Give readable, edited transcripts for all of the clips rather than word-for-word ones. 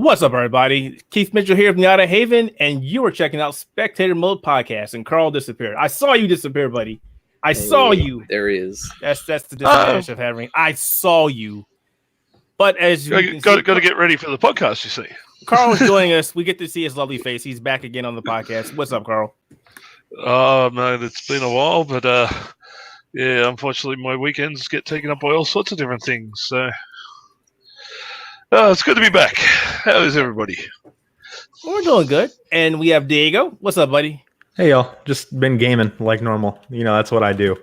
What's up, everybody? Keith Mitchell here from the Outer Haven, and you are checking out Spectator Mode Podcast, and Karl disappeared. I saw you disappear, buddy. I saw you. There he is. That's the disadvantage of having. I saw you. But as you got to get ready for the podcast, you see. Karl is joining us. We get to see his lovely face. He's back again on the podcast. What's up, Karl? Oh, man, it's been a while, but yeah, unfortunately, my weekends get taken up by all sorts of different things, so... it's good to be back. How is everybody? We're doing good. And we have Diego. What's up, buddy? Hey, y'all. Just been gaming like normal. You know, that's what I do.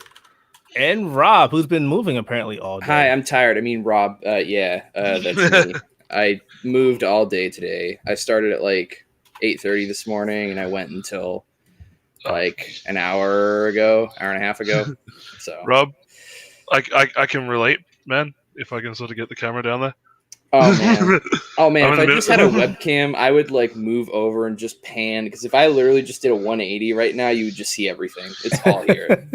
And Rob, who's been moving apparently all day. Hi, I'm tired. I mean, Rob. That's me. I moved all day today. I started at like 8:30 this morning, and I went until like an hour and a half ago. So, Rob, I can relate, man, if I can sort of get the camera down there. Oh man! If I just had a webcam, I would like move over and just pan. Because if I literally just did a 180 right now, you would just see everything. It's all here.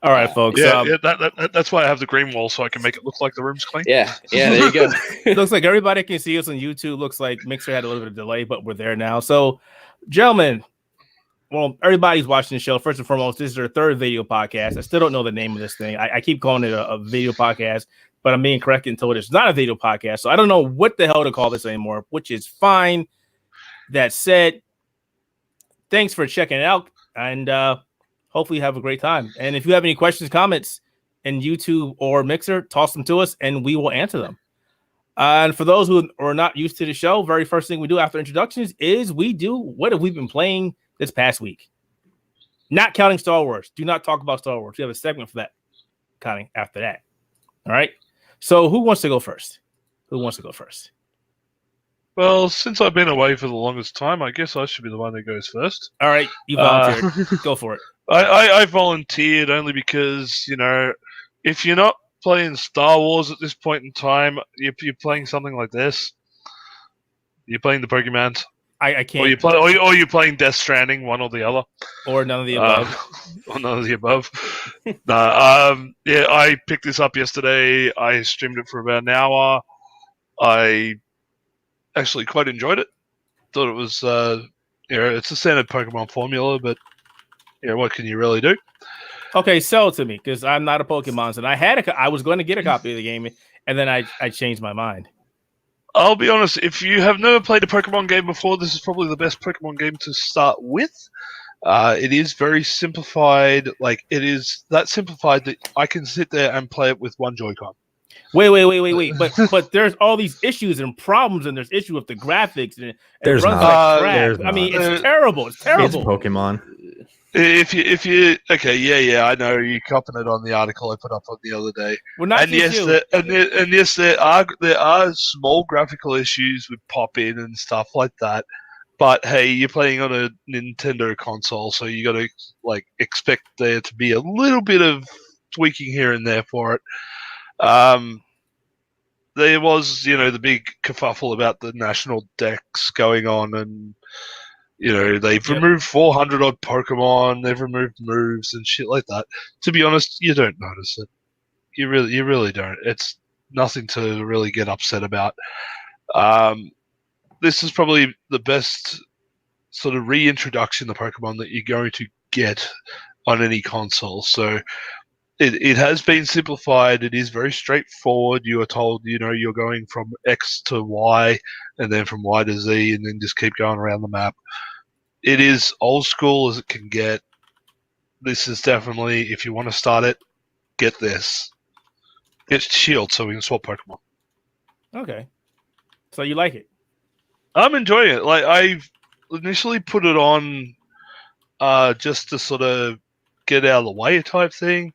All right, folks. That's why I have the green wall, so I can make it look like the room's clean. Yeah. There you go. It looks like everybody can see us on YouTube. Looks like Mixer had a little bit of delay, but we're there now. So, gentlemen, well, everybody's watching the show. First and foremost, this is our third video podcast. I still don't know the name of this thing. I keep calling it a video podcast, but I'm being corrected and told it's not a video podcast. So I don't know what the hell to call this anymore, which is fine. That said, thanks for checking it out, and hopefully you have a great time. And if you have any questions, comments in YouTube or Mixer, toss them to us, and we will answer them. And for those who are not used to the show, very first thing we do after introductions is we do what have we been playing this past week. Not counting Star Wars. Do not talk about Star Wars. We have a segment for that counting after that. All right. So who wants to go first? Well, since I've been away for the longest time, I guess I should be the one that goes first. All right. You volunteered. Go for it. I volunteered only because, you know, if you're not playing Star Wars at this point in time, you're playing something like this. You're playing the Pokemons. I can't. Or you're playing Death Stranding, one or the other. Or none of the above. Or none of the above. Yeah, I picked this up yesterday. I streamed it for about an hour. I actually quite enjoyed it. Thought it was, it's a standard Pokemon formula, but what can you really do? Okay, sell it to me, because I'm not a Pokemon, and I was going to get a copy of the game, and then I changed my mind. I'll be honest, if you have never played a Pokemon game before, this is probably the best Pokemon game to start with. It is very simplified. Like, it is that simplified that I can sit there and play it with one Joy-Con. Wait. But there's all these issues and problems, and there's issue with the graphics. And there's it runs not. like crap. I mean, it's terrible. It's terrible. It's Pokemon. If you okay, I know you're copping it on the article I put up on the other day. Well, not and yes, there are small graphical issues with pop-in and stuff like that. But hey, you're playing on a Nintendo console, so you got to like expect there to be a little bit of tweaking here and there for it. There was, the big kerfuffle about the national decks going on, and they've removed 400 odd Pokemon, they've removed moves and shit like that. To be honest, you don't notice it. You really don't. It's nothing to really get upset about. This is probably the best sort of reintroduction of Pokemon that you're going to get on any console. So it has been simplified. It is very straightforward. You are told, you're going from X to Y, and then from Y to Z, and then just keep going around the map. It is old school as it can get. This is definitely, if you want to start it, get this. Get Shield so we can swap Pokemon. Okay. So you like it? I'm enjoying it. Like, I initially put it on just to sort of get out of the way type thing.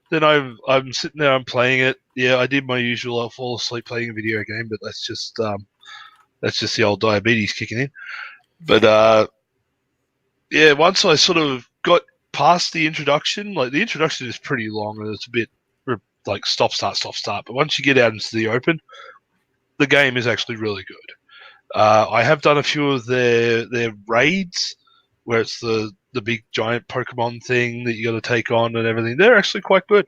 Then I'm sitting there, I'm playing it. Yeah, I did my usual. I'll fall asleep playing a video game, but that's just the old diabetes kicking in. But once I sort of got past the introduction, like the introduction is pretty long and it's a bit like stop, start. But once you get out into the open, the game is actually really good. I have done a few of their raids where it's the big giant Pokemon thing that you got to take on and everything. They're actually quite good.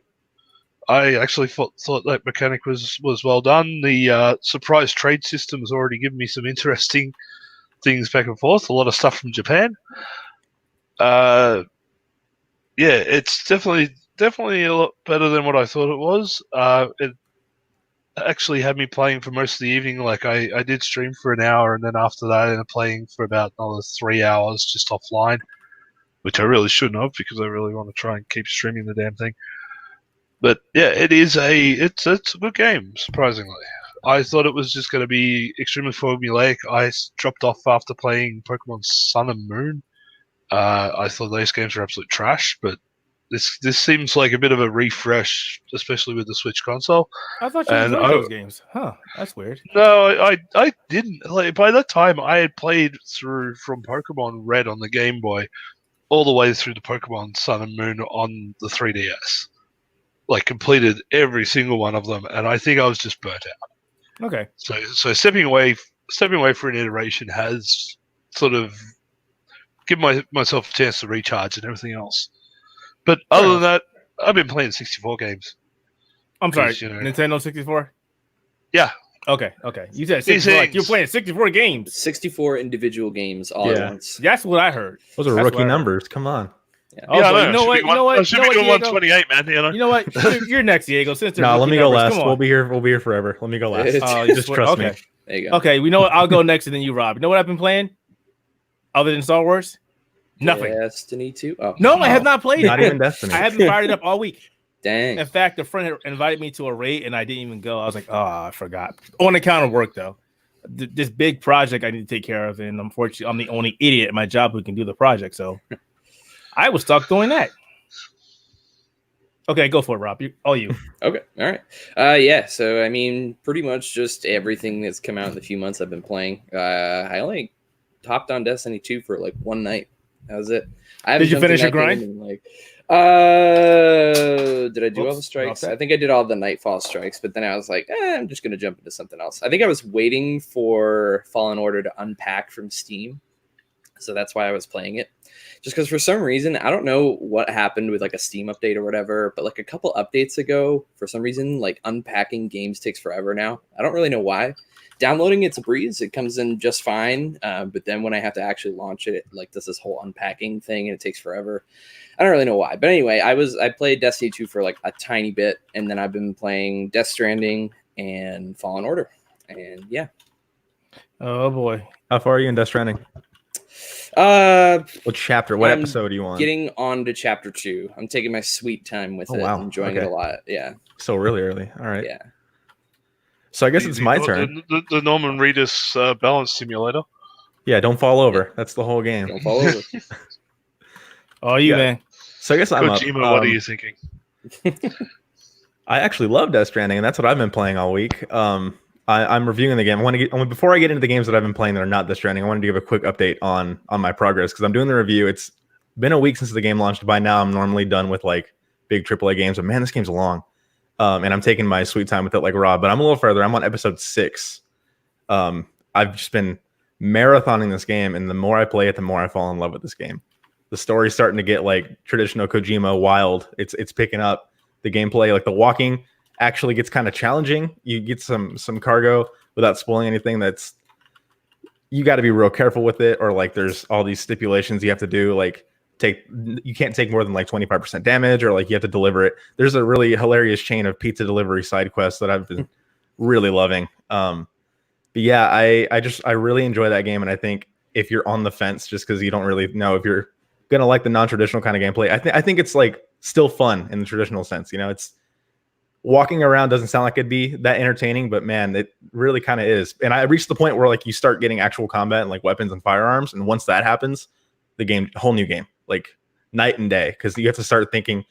I actually thought that mechanic was well done. The surprise trade system has already given me some interesting things back and forth. A lot of stuff from Japan. Yeah, it's definitely a lot better than what I thought it was. It actually had me playing for most of the evening. Like I did stream for an hour, and then after that, I ended up playing for about another 3 hours just offline, which I really shouldn't have because I really want to try and keep streaming the damn thing. But yeah, it's a good game. Surprisingly, I thought it was just going to be extremely formulaic. I dropped off after playing Pokemon Sun and Moon. I thought those games were absolute trash, but this seems like a bit of a refresh, especially with the Switch console. I thought you enjoyed those games. Huh, that's weird. No, I didn't. Like, by that time, I had played through from Pokemon Red on the Game Boy all the way through the Pokemon Sun and Moon on the 3DS. Like, completed every single one of them, and I think I was just burnt out. Okay. So stepping away for an iteration has sort of given myself a chance to recharge and everything else. But other than that, I've been playing 64 games. I'm sorry, Nintendo 64? Yeah. Okay. You said 64. Like you're playing 64 games. 64 individual games all at once. That's what I heard. Those are rookie numbers. Come on. Yeah. Oh, Yeah, you know what? I should be doing 128, man. You know what? You're next, Diego. Since No, let me go last. We'll be here forever. Let me go last. Just trust me. There you go. Okay, we know what? I'll go next and then you, Rob. You know what I've been playing? Other than Star Wars? Nothing. Destiny 2? Oh. No, I have not played Not it. even Destiny. I haven't fired it up all week. Dang. In fact, a friend had invited me to a raid and I didn't even go. I was like, oh, I forgot. On account of work, though. This big project I need to take care of. And unfortunately, I'm the only idiot at my job who can do the project. So I was stuck doing that. Okay, go for it, Rob. All you. Okay, all right. Yeah, so I mean, pretty much just everything that's come out in the few months I've been playing. I only hopped on Destiny 2 for like one night. That was it. Did you finish your grind? Did I do all the strikes? I think I did all the Nightfall strikes, but then I was like, I'm just going to jump into something else. I think I was waiting for Fallen Order to unpack from Steam. So that's why I was playing it. Just because for some reason, I don't know what happened with like a Steam update or whatever, but like a couple updates ago, for some reason, like unpacking games takes forever now. I don't really know why. Downloading it's a breeze. It comes in just fine. But then when I have to actually launch it, like does this whole unpacking thing and it takes forever. I don't really know why. But anyway, I played Destiny 2 for like a tiny bit. And then I've been playing Death Stranding and Fallen Order. And yeah. Oh boy. How far are you in Death Stranding? What chapter? What episode are you on? Getting on to chapter 2. I'm taking my sweet time with it. Wow. Enjoying it a lot. Yeah. So really early. All right. Yeah. So I guess it's my turn. The Norman Reedus balance simulator. Yeah, don't fall over. That's the whole game. Don't fall over. Oh, you man. So I guess I'm up. Kojima, what are you thinking? I actually love Death Stranding, and that's what I've been playing all week. I'm reviewing the game. Before I get into the games that I've been playing that are not Death Stranding, I wanted to give a quick update on my progress because I'm doing the review. It's been a week since the game launched. By now, I'm normally done with like big AAA games, but man, this game's long. And I'm taking my sweet time with it like Rob, but I'm a little further. I'm on episode 6. I've just been marathoning this game, and the more I play it, the more I fall in love with this game. The story's starting to get like traditional Kojima wild. It's picking up. The gameplay, like the walking, actually gets kind of challenging. You get some cargo without spoiling anything. That's you got to be real careful with it, or like there's all these stipulations you have to do, like you can't take more than like 25% damage, or like you have to deliver it. There's a really hilarious chain of pizza delivery side quests that I've been really loving. But yeah, I really enjoy that game, and I think if you're on the fence just because you don't really know if you're gonna like the non-traditional kind of gameplay, I think it's like still fun in the traditional sense. You know, it's walking around doesn't sound like it'd be that entertaining, but man, it really kind of is. And I reached the point where like you start getting actual combat and like weapons and firearms, and once that happens, the game, whole new game, like night and day, because you have to start thinking,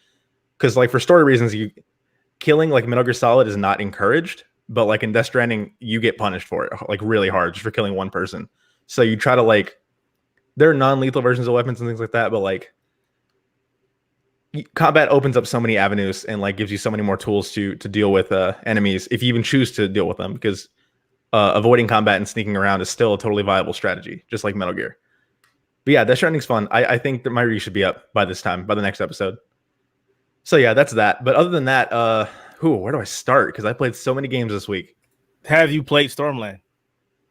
because like for story reasons, killing like Metal Gear Solid is not encouraged, but like in Death Stranding, you get punished for it like really hard just for killing one person. So you try to like, there are non-lethal versions of weapons and things like that, but like combat opens up so many avenues and like gives you so many more tools to deal with enemies if you even choose to deal with them, because avoiding combat and sneaking around is still a totally viable strategy, just like Metal Gear. But yeah, Death Stranding's fun. I think that my review should be up by this time, by the next episode. So yeah, that's that. But other than that, where do I start? Because I played so many games this week. Have you played Stormland?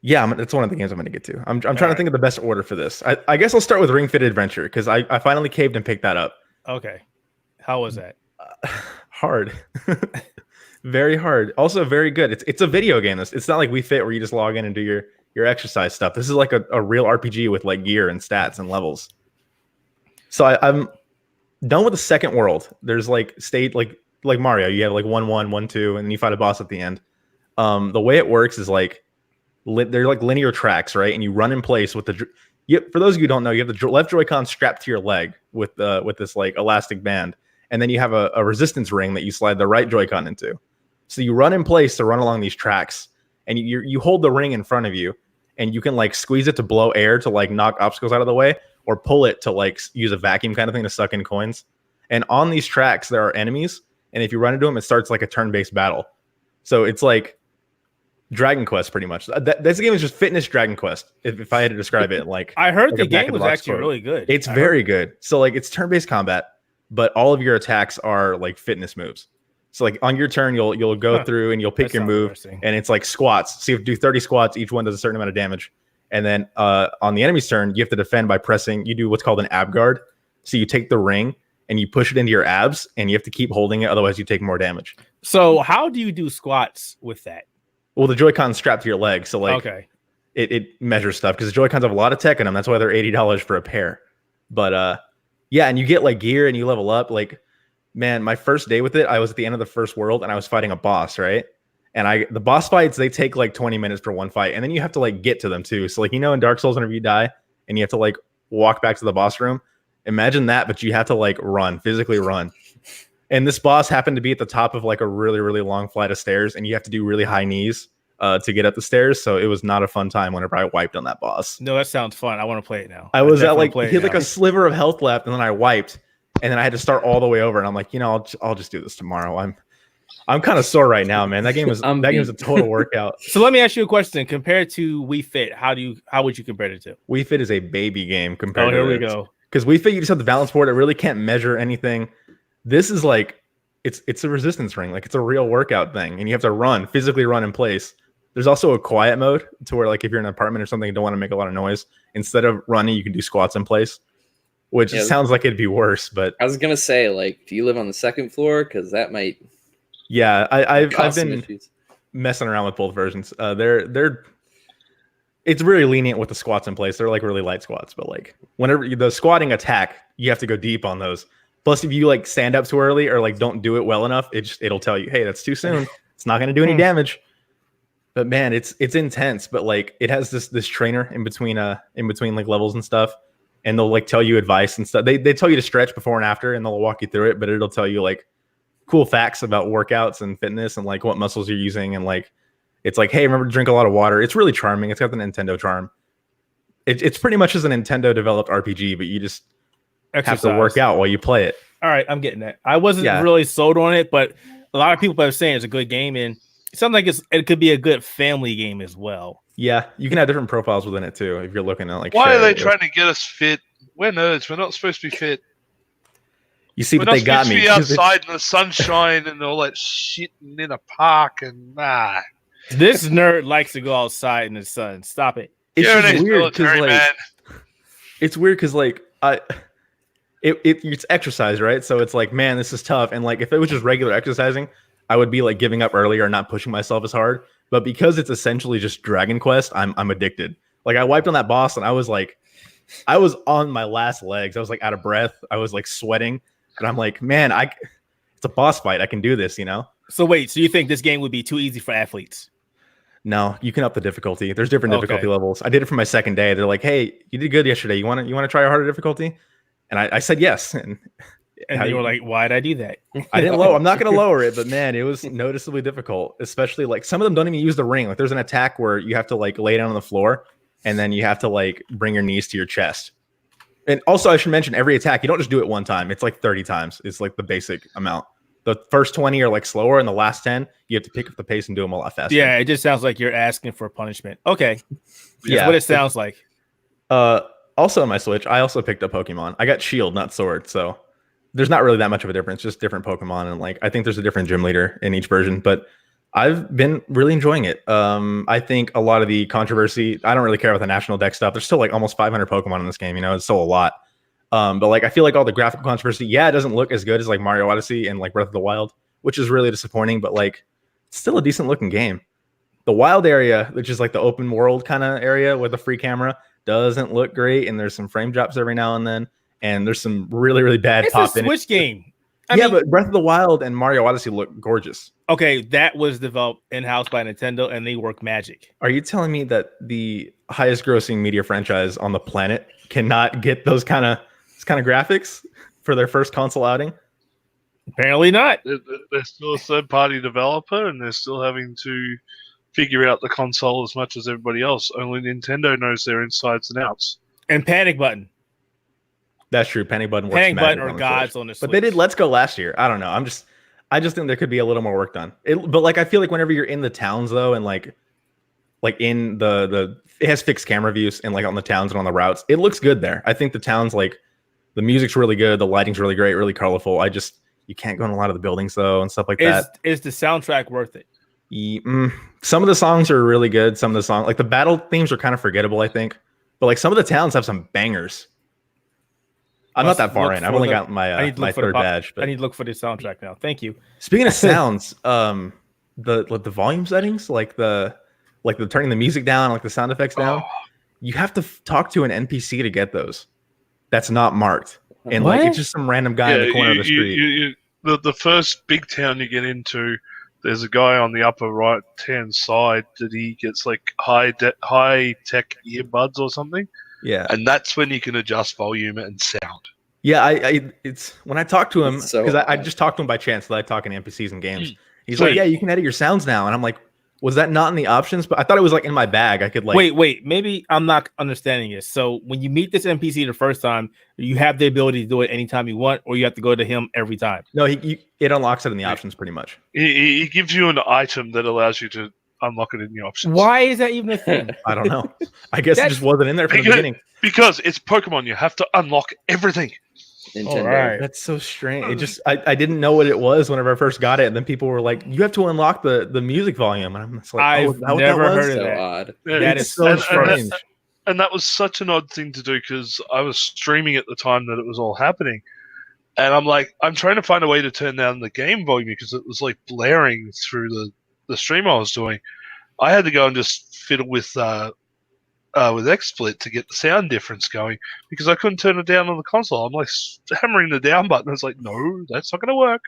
Yeah, that's one of the games I'm going to get to. I'm trying to think of the best order for this. I guess I'll start with Ring Fit Adventure because I finally caved and picked that up. Okay. How was that? Hard. Very hard. Also very good. It's a video game. It's not like Wii Fit where you just log in and do your exercise stuff. This is like a real RPG with like gear and stats and levels. So I'm done with the second world. There's like state like Mario. You have like 1-1, 1-2, and then you fight a boss at the end. The way it works is like they're like linear tracks, right? And you run in place with for those of you who don't know, you have the left Joy-Con strapped to your leg with this like elastic band, and then you have a resistance ring that you slide the right Joy-Con into. So you run in place to run along these tracks, and you hold the ring in front of you, and you can like squeeze it to blow air to like knock obstacles out of the way, or pull it to like use a vacuum kind of thing to suck in coins. And on these tracks there are enemies, and if you run into them, it starts like a turn-based battle. So it's like Dragon Quest pretty much. This game is just fitness Dragon Quest. If I had to describe it, like I heard like the game was actually really good. It's very good. So like it's turn-based combat, but all of your attacks are like fitness moves. So like on your turn, you'll go through and you'll pick your move, and it's like squats. So you have to do 30 squats. Each one does a certain amount of damage. And then on the enemy's turn, you have to defend by pressing. You do what's called an ab guard. So you take the ring and you push it into your abs, and you have to keep holding it. Otherwise, you take more damage. So how do you do squats with that? Well, the Joy-Con's strapped to your leg, so like it measures stuff because the Joy-Cons have a lot of tech in them. That's why they're $80 for a pair. But yeah, and you get like gear and you level up. Like, man, my first day with it, I was at the end of the first world and I was fighting a boss, right? And the boss fights, they take like 20 minutes for one fight, and then you have to like get to them too. So like, in Dark Souls, whenever you die and you have to like walk back to the boss room, imagine that, but you have to like physically run. And this boss happened to be at the top of like a really, really long flight of stairs, and you have to do really high knees to get up the stairs. So it was not a fun time whenever I wiped on that boss. No, that sounds fun. I want to play it now. I was at like, he had like a sliver of health left, and then I wiped, and then I had to start all the way over. And I'm like, I'll just do this tomorrow. I'm kind of sore right now, man. That game was a total workout. So let me ask you a question. Compared to Wii Fit, how would you compare it to? Wii Fit is a baby game compared to here we go. Because Wii Fit, you just have the balance board. It really can't measure anything. This is like, it's a resistance ring. Like, it's a real workout thing, and you have to physically run in place. There's also a quiet mode to where, like, if you're in an apartment or something, you don't want to make a lot of noise. Instead of running, you can do squats in place, which sounds like it'd be worse. But I was gonna say, like, do you live on the second floor? Because that might. Yeah, I've been messing around with both versions. It's really lenient with the squats in place. They're like really light squats, but like whenever the squatting attack, you have to go deep on those. Plus, if you like stand up too early or like don't do it well enough, it'll tell you, hey, that's too soon. It's not going to do any damage. But man, it's intense. But like it has this trainer in between like levels and stuff, and they'll like tell you advice and stuff. They tell you to stretch before and after, and they'll walk you through it. But it'll tell you like cool facts about workouts and fitness and like what muscles you're using, and like it's like, hey, remember to drink a lot of water. It's really charming. It's got the Nintendo charm. It's pretty much as a Nintendo developed RPG, but you just have to work out while you play it. All right, I'm getting that. I wasn't really sold on it, but a lot of people are saying it's a good game, and it sounds like it could be a good family game as well. Yeah, you can have different profiles within it too if you're looking at like. Why are they trying to get us fit? We're nerds. We're not supposed to be fit. You see, but they got me. We're not supposed to be outside in the sunshine and all that shit in a park and nah. This nerd likes to go outside in the sun. Stop it. It's weird because like, it's weird because like it's exercise, right? So it's like, man, this is tough. And like if it was just regular exercising, I would be like giving up earlier and not pushing myself as hard. But because it's essentially just Dragon Quest, I'm addicted. Like I wiped on that boss and I was on my last legs. I was like out of breath. I was like sweating, and I'm like, man, it's a boss fight. I can do this, So wait, so you think this game would be too easy for athletes? No, you can up the difficulty. There's different difficulty levels. I did it for my second day. They're like, hey, you did good yesterday. You want to try a harder difficulty? And I said yes. And you were like, why'd I do that? I didn't lower. I'm not going to lower it, but man, it was noticeably difficult, especially like some of them don't even use the ring. Like there's an attack where you have to like lay down on the floor and then you have to like bring your knees to your chest. And also I should mention every attack, you don't just do it one time. It's like 30 times. It's like the basic amount. The first 20 are like slower, and the last 10, you have to pick up the pace and do them a lot faster. Yeah, it just sounds like you're asking for punishment. Okay. That's what it sounds like. Also on my Switch, I also picked up Pokemon. I got Shield, not Sword. So there's not really that much of a difference, just different Pokemon, and like I think there's a different gym leader in each version, but I've been really enjoying it. I think a lot of the controversy, I don't really care about the national deck stuff. There's still like almost 500 Pokemon in this game, it's still a lot. But like I feel like all the graphical controversy, it doesn't look as good as like Mario Odyssey and like Breath of the Wild, which is really disappointing, but like it's still a decent looking game. The wild area, which is like the open world kind of area with a free camera, doesn't look great, and there's some frame drops every now and then, and there's some really, really bad It's pop a in Switch game. I mean, mean, but Breath of the Wild and Mario Odyssey look gorgeous. Okay, that was developed in-house by Nintendo, and they work magic. Are you telling me that the highest grossing media franchise on the planet cannot get those kind of graphics for their first console outing? Apparently not. They're still a third-party developer, and they're still having to figure out the console as much as everybody else. Only Nintendo knows their insides and outs. And Panic Button. That's true. Panic Button works. Panic Button magic or on the gods Switch. on the Switch. But they did Let's Go last year. I don't know. I just think there could be a little more work done. But like I feel like whenever you're in the towns though, and like in the it has fixed camera views and like on the towns and on the routes, it looks good there. I think the towns, like the music's really good, the lighting's really great, really colorful. You can't go in a lot of the buildings though and stuff like that. Is the soundtrack worth it? Some of the songs are really good. Some of the songs, like the battle themes, are kind of forgettable, I think. But like some of the towns have some bangers. I'm not that far in. I've only got my third badge. But I need to look for the soundtrack now. Thank you. Speaking of sounds, the volume settings, like the turning the music down, like the sound effects down, you have to talk to an NPC to get those. That's not marked, and like it's just some random guy in the corner of the street. The first big town you get into, there's a guy on the upper right hand side that he gets like high tech earbuds or something. Yeah, and that's when you can adjust volume and sound. Yeah, it's when I talk to him, because I just talked to him by chance, that I talk in NPCs and games. He's like, yeah, you can edit your sounds now, and I'm like, was that not in the options? But I thought it was like in my bag. I could like wait. Maybe I'm not understanding this. So when you meet this NPC the first time, you have the ability to do it anytime you want, or you have to go to him every time. No, it unlocks it in the options pretty much. He gives you an item that allows you to unlock it in the options. Why is that even a thing? I don't know. I guess it just wasn't in there from the beginning. Because it's Pokemon, you have to unlock everything. Nintendo. Right. That's so strange. It just I didn't know what it was whenever I first got it, and then people were like, "You have to unlock the music volume," and I'm just like, I've never heard of that. Odd. That is so strange. And that was such an odd thing to do because I was streaming at the time that it was all happening, and I'm like, I'm trying to find a way to turn down the game volume because it was like blaring through the stream I was doing. I had to go and just fiddle with XSplit to get the sound difference going because I couldn't turn it down on the console. I'm like hammering the down button. It's like, no, that's not going to work.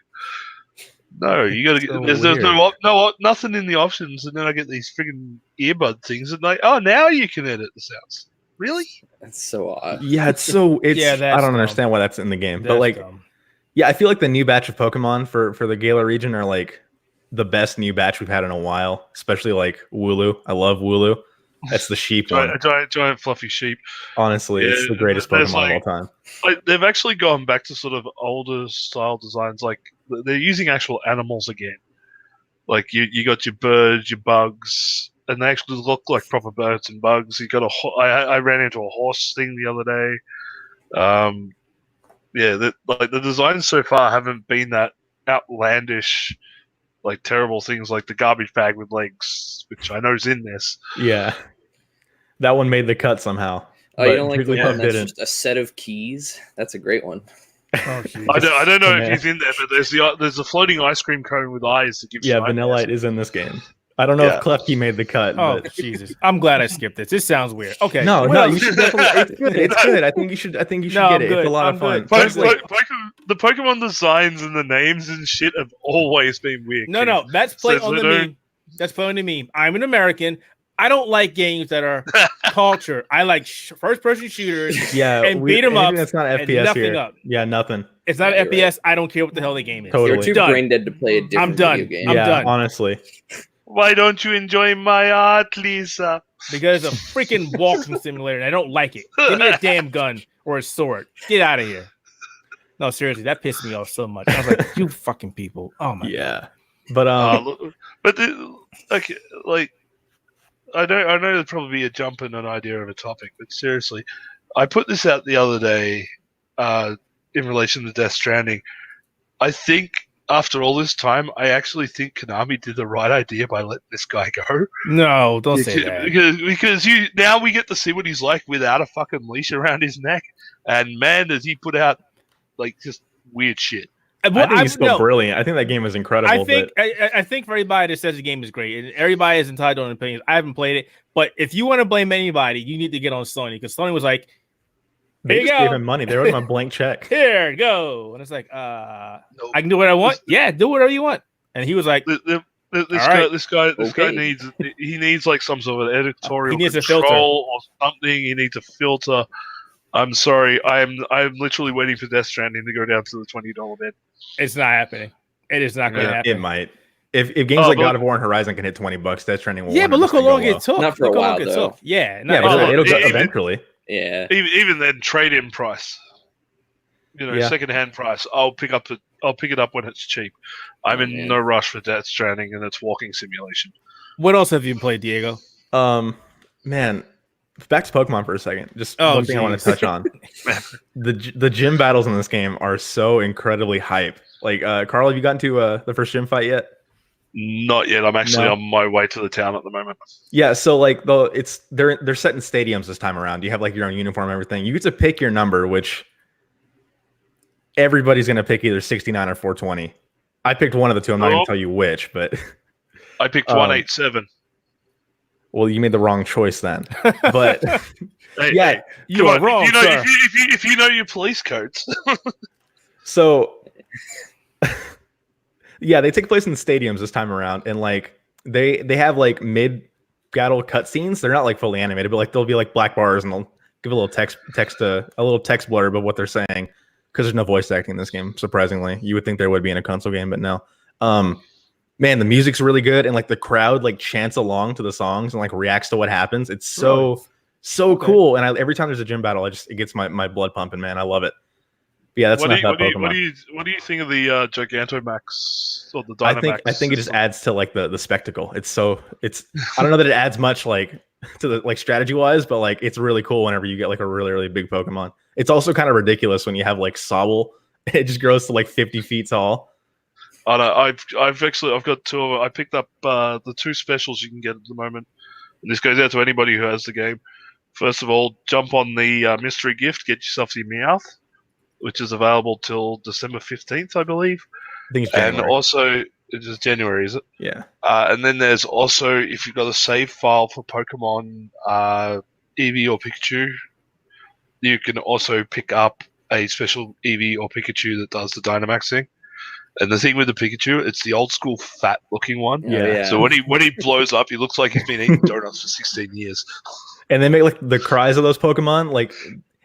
No, you got to get. There's no nothing in the options, and then I get these friggin' earbud things, and like, oh, now you can edit the sounds. Really? That's so odd. Yeah, it's I don't understand why that's in the game, but like, yeah, I feel like the new batch of Pokemon for the Galar region are like the best new batch we've had in a while, especially like Wooloo. I love Wooloo. That's the sheep one. A giant fluffy sheep. Honestly, it's the greatest Pokemon of all time. Like, they've actually gone back to sort of older style designs. Like they're using actual animals again. Like you got your birds, your bugs, and they actually look like proper birds and bugs. You got I ran into a horse thing the other day. The designs so far haven't been that outlandish, like terrible things like the garbage bag with legs, which I know is in this. Yeah. That one made the cut somehow. Oh, you don't like the one that's just a set of keys? That's a great one. Oh, I don't know if he's in there, but there's a floating ice cream cone with eyes that gives you Vanillite is in this game. I don't know if Klefki made the cut. Oh, but... Jesus. I'm glad I skipped this. This sounds weird. Okay. No, you should definitely. It's good. It's good. I think you should get it. It's a lot of fun. The Pokemon designs and the names and shit have always been weird. No. That's play on the meme. That's play on the meme. I'm an American. I don't like games that are culture. I like first-person shooters. And beat them up. That's not FPS here. Up. Yeah, nothing. It's not FPS. Right. I don't care what the hell the game is. Totally. You're too brain dead to play a different video game. I'm done. Honestly. Why don't you enjoy my art, Lisa? Because it's a freaking walking simulator, and I don't like it. Give me a damn gun or a sword. Get out of here. No, seriously, that pissed me off so much. I was like, you fucking people. Oh my god. But I know there'd probably be a jump in an idea of a topic, but seriously, I put this out the other day. in relation to Death Stranding. I think after all this time, I actually think Konami did the right idea by letting this guy go. No, don't say that. Because now we get to see what he's like without a fucking leash around his neck. And man, does he put out like just weird shit. I think he's still brilliant. I think that game was incredible. I think for everybody that says the game is great, and everybody is entitled to an opinion. I haven't played it, but if you want to blame anybody, you need to get on Sony because Sony was like, they just gave him money. They wrote him a blank check. Here, go. And it's like, I can do what I want. Yeah, do whatever you want. And he was like, this guy needs like some sort of editorial he needs control or something. He needs a filter. I'm sorry. I'm literally waiting for Death Stranding to go down to the $20 bid. It's not happening. It is not going to happen. It might. If games like God of War and Horizon can hit $20, Death Stranding will. Yeah, but look how long it took. Not for a while, though. Yeah, but it'll go eventually. Yeah. Even then, trade-in price. Second-hand price. I'll pick it up when it's cheap. I'm in no rush for Death Stranding and its walking simulation. What else have you played, Diego? Man, back to Pokemon for a second. Just one thing I want to touch on. The gym battles in this game are so incredibly hype. Like, Karl, have you gotten to the first gym fight yet? Not yet. I'm actually on my way to the town at the moment. Yeah, so like they're set in stadiums this time around. You have like your own uniform and everything. You get to pick your number, which everybody's gonna pick either 69 or 420. I picked one of the two. I'm not gonna tell you which, but I picked 187. Well, you made the wrong choice then. But you are wrong, sir. If you know your police codes. So yeah, they take place in stadiums this time around, and like they have like mid battle cutscenes. They're not like fully animated, but like they'll be like black bars, and they'll give a little text a little text blurb of what they're saying because there's no voice acting in this game. Surprisingly, you would think there would be in a console game, but no. Man, the music's really good, and like the crowd like chants along to the songs and like reacts to what happens. It's so cool. And every time there's a gym battle, it gets my blood pumping. Man, I love it. But yeah, that's what do you think of the Gigantamax or the Dynamax? I think it just adds to like the spectacle. It's I don't know that it adds much like to the like strategy wise, but like it's really cool whenever you get like a really, really big Pokemon. It's also kind of ridiculous when you have like Sobble. It just grows to like 50 feet tall. Oh no, I've got two of them. I picked up the two specials you can get at the moment. And this goes out to anybody who has the game. First of all, jump on the mystery gift, get yourself the Meowth, which is available till December 15th, I believe. I think it's January. And also, it is January, is it? Yeah. And then there's also, if you've got a save file for Pokemon Eevee or Pikachu, you can also pick up a special Eevee or Pikachu that does the Dynamaxing. And the thing with the Pikachu, it's the old school fat looking one. Yeah. So when he blows up, he looks like he's been eating donuts for 16 years. And they make like the cries of those Pokemon, like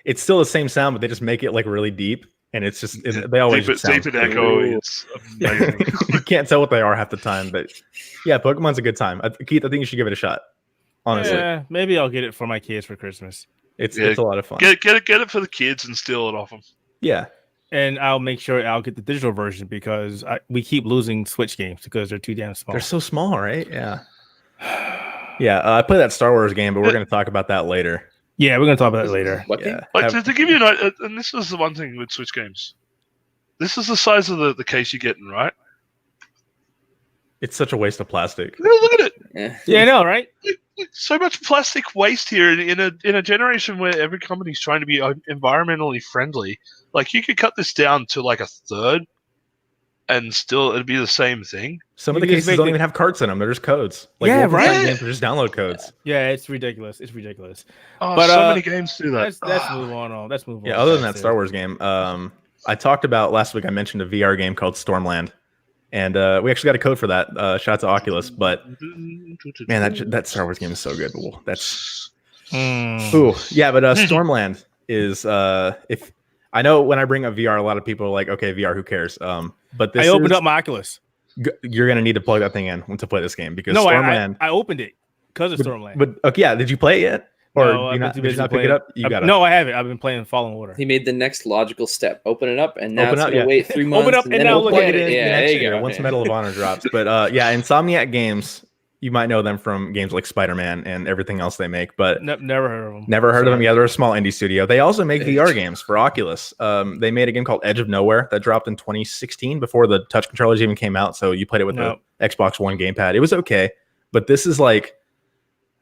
it's still the same sound, but they just make it like really deep. And it's just they always deep and echo. It's amazing. You can't tell what they are half the time, but yeah, Pokemon's a good time. Keith, I think you should give it a shot. Honestly, yeah, maybe I'll get it for my kids for Christmas. It's a lot of fun. Get it for the kids and steal it off them. Yeah. And I'll make sure I'll get the digital version because we keep losing Switch games because they're too damn small. They're so small, right? Yeah. Yeah, I played that Star Wars game, but we're going to talk about that later. Yeah, we're going to talk about that later. What game? Like, to give you an idea, and this is the one thing with Switch games. This is the size of the case you're getting, right? It's such a waste of plastic. Look at it. Yeah, I know, right? So much plastic waste here in a generation where every company's trying to be environmentally friendly. Like, you could cut this down to like a third and still it'd be the same thing. Some of the cases don't even have carts in them. They're just codes. Like, yeah, right. Games are just download codes. Yeah, it's ridiculous. It's ridiculous. Oh, but so many games do that. Let's move on. Let's move on. Yeah, other than that Star Wars game, I talked about last week, I mentioned a VR game called Stormland. And we actually got a code for that. Shout out to Oculus. But man, that Star Wars game is so good. Ooh, that's ooh, yeah. But Stormland is if I know when I bring up VR, a lot of people are like, okay, VR, who cares? But this I opened up my Oculus. You're gonna need to plug that thing in to play this game because Stormland. I opened it because of Stormland. But okay, yeah, did you play it yet? Or no, did you not pick it up? You got it. No, I haven't. I've been playing Fallen Order. He made the next logical step. Open it up, and now it's going to wait 3 months. Open up and now look at it. Yeah, there you go. Once Medal of Honor drops. But yeah, Insomniac Games You might know them from games like Spider-Man and everything else they make, but Never heard of them. Never heard of them. Yeah, they're a small indie studio. They also make VR games for Oculus. They made a game called Edge of Nowhere that dropped in 2016 before the touch controllers even came out. So you played it with the Xbox One gamepad. It was okay, but this is like,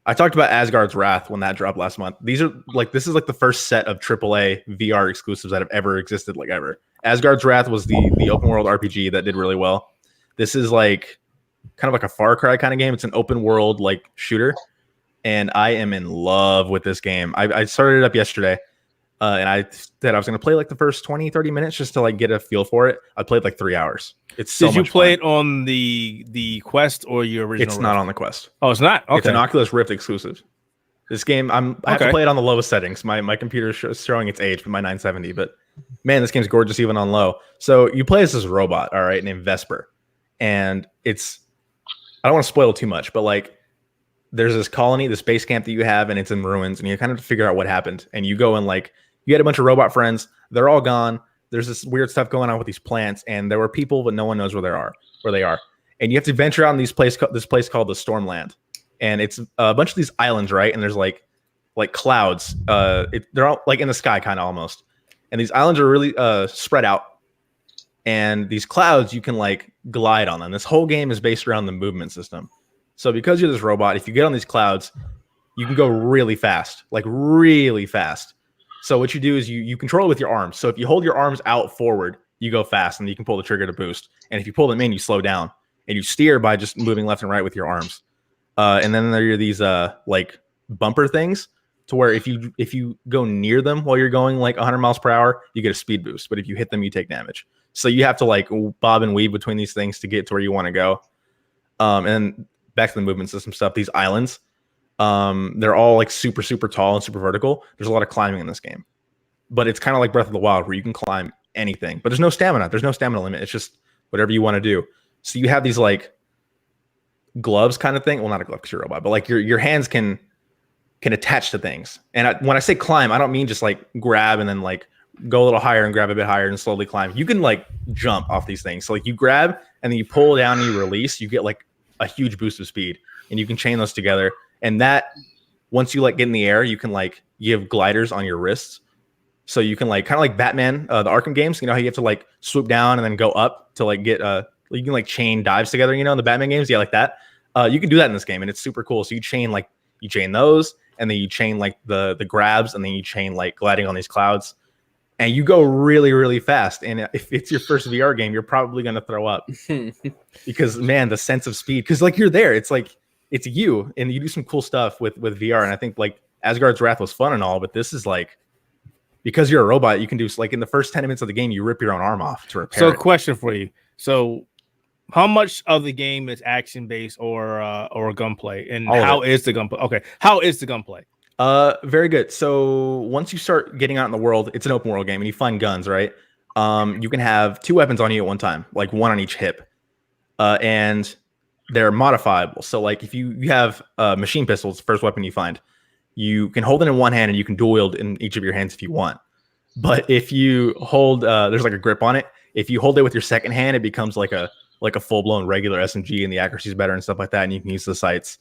I talked about Asgard's Wrath when that dropped last month. This is like the first set of AAA VR exclusives that have ever existed, like ever. Asgard's Wrath was the open world RPG that did really well. This is like kind of like a Far Cry kind of game. It's an open world like shooter, and I am in love with this game. I started it up yesterday, and I said I was going to play like the first 20-30 minutes just to like get a feel for it. I played like 3 hours. It's so much fun. Did you play it on the Quest or your original? It's not on the Quest. Oh, it's not? Okay. It's an Oculus Rift exclusive. This game, I have to play it on the lowest settings. My computer is showing its age, but my 970. But man, this game's gorgeous even on low. So you play as this robot, all right, named Vesper, and it's, I don't want to spoil too much, but like there's this colony, this base camp that you have, and it's in ruins, and you kind of figure out what happened. And you go and like you had a bunch of robot friends. They're all gone. There's this weird stuff going on with these plants, and there were people, but no one knows where they are. And you have to venture out in this place called the Stormland, and it's a bunch of these islands, right? And there's like clouds. They're all like in the sky, kind of almost. And these islands are really spread out. And these clouds, you can like glide on them. This whole game is based around the movement system. So because you're this robot, if you get on these clouds, you can go really fast, like really fast. So what you do is you control it with your arms. So if you hold your arms out forward, you go fast, and you can pull the trigger to boost. And if you pull them in, you slow down. And you steer by just moving left and right with your arms. And then there are these like bumper things to where if you go near them while you're going like 100 miles per hour, you get a speed boost. But if you hit them, you take damage. So you have to like bob and weave between these things to get to where you want to go. And back to the movement system stuff, these islands, they're all like super, super tall and super vertical. There's a lot of climbing in this game. But it's kind of like Breath of the Wild where you can climb anything. But there's no stamina. There's no stamina limit. It's just whatever you want to do. So you have these like gloves kind of thing. Well, not a glove because you're a robot, but like your hands can attach to things. And when I say climb, I don't mean just like grab and then like go a little higher and grab a bit higher and slowly climb. You can like jump off these things. So like you grab and then you pull down and you release, you get like a huge boost of speed, and you can chain those together. And that once you like get in the air, you can like give gliders on your wrists. So you can like kind of like Batman, the Arkham games, you know how you have to like swoop down and then go up to like get you can like chain dives together, you know, in the Batman games. Yeah, like that. You can do that in this game, and it's super cool. So you chain those, and then you chain like the grabs, and then you chain like gliding on these clouds. And you go really, really fast. And if it's your first VR game, you're probably going to throw up because, man, the sense of speed, because like you're there, it's like it's you, and you do some cool stuff with VR. And I think like Asgard's Wrath was fun and all, but this is like, because you're a robot, you can do like in the first 10 minutes of the game, you rip your own arm off to repair. So, it. Question for you: so, how much of the game is action based or gunplay, and how is the gunplay? Okay, how is the gunplay? Very good. So once you start getting out in the world, it's an open world game, and you find guns, right? You can have 2 weapons on you at one time, like one on each hip, and they're modifiable. So like if you have machine pistols, first weapon you find, you can hold it in one hand and you can dual wield in each of your hands if you want. But if you hold, there's like a grip on it. If you hold it with your second hand, it becomes like a full blown regular SMG, and the accuracy is better and stuff like that, and you can use the sights.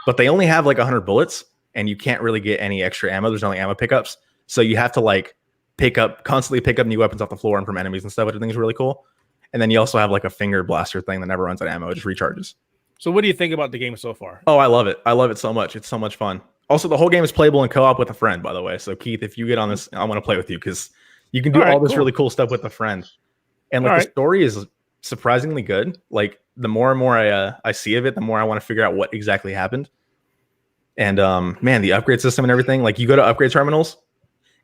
But they only have like 100 bullets. And you can't really get any extra ammo. There's no like ammo pickups. So you have to like constantly pick up new weapons off the floor and from enemies and stuff, which I think is really cool. And then you also have like a finger blaster thing that never runs out of ammo. It just recharges. So what do you think about the game so far? Oh, I love it. I love it so much. It's so much fun. Also, the whole game is playable in co-op with a friend, by the way. So Keith, if you get on this, I want to play with you because you can do all this really cool stuff with a friend. And like the story is surprisingly good. Like the more and more I see of it, the more I want to figure out what exactly happened. And man, the upgrade system and everything, like you go to upgrade terminals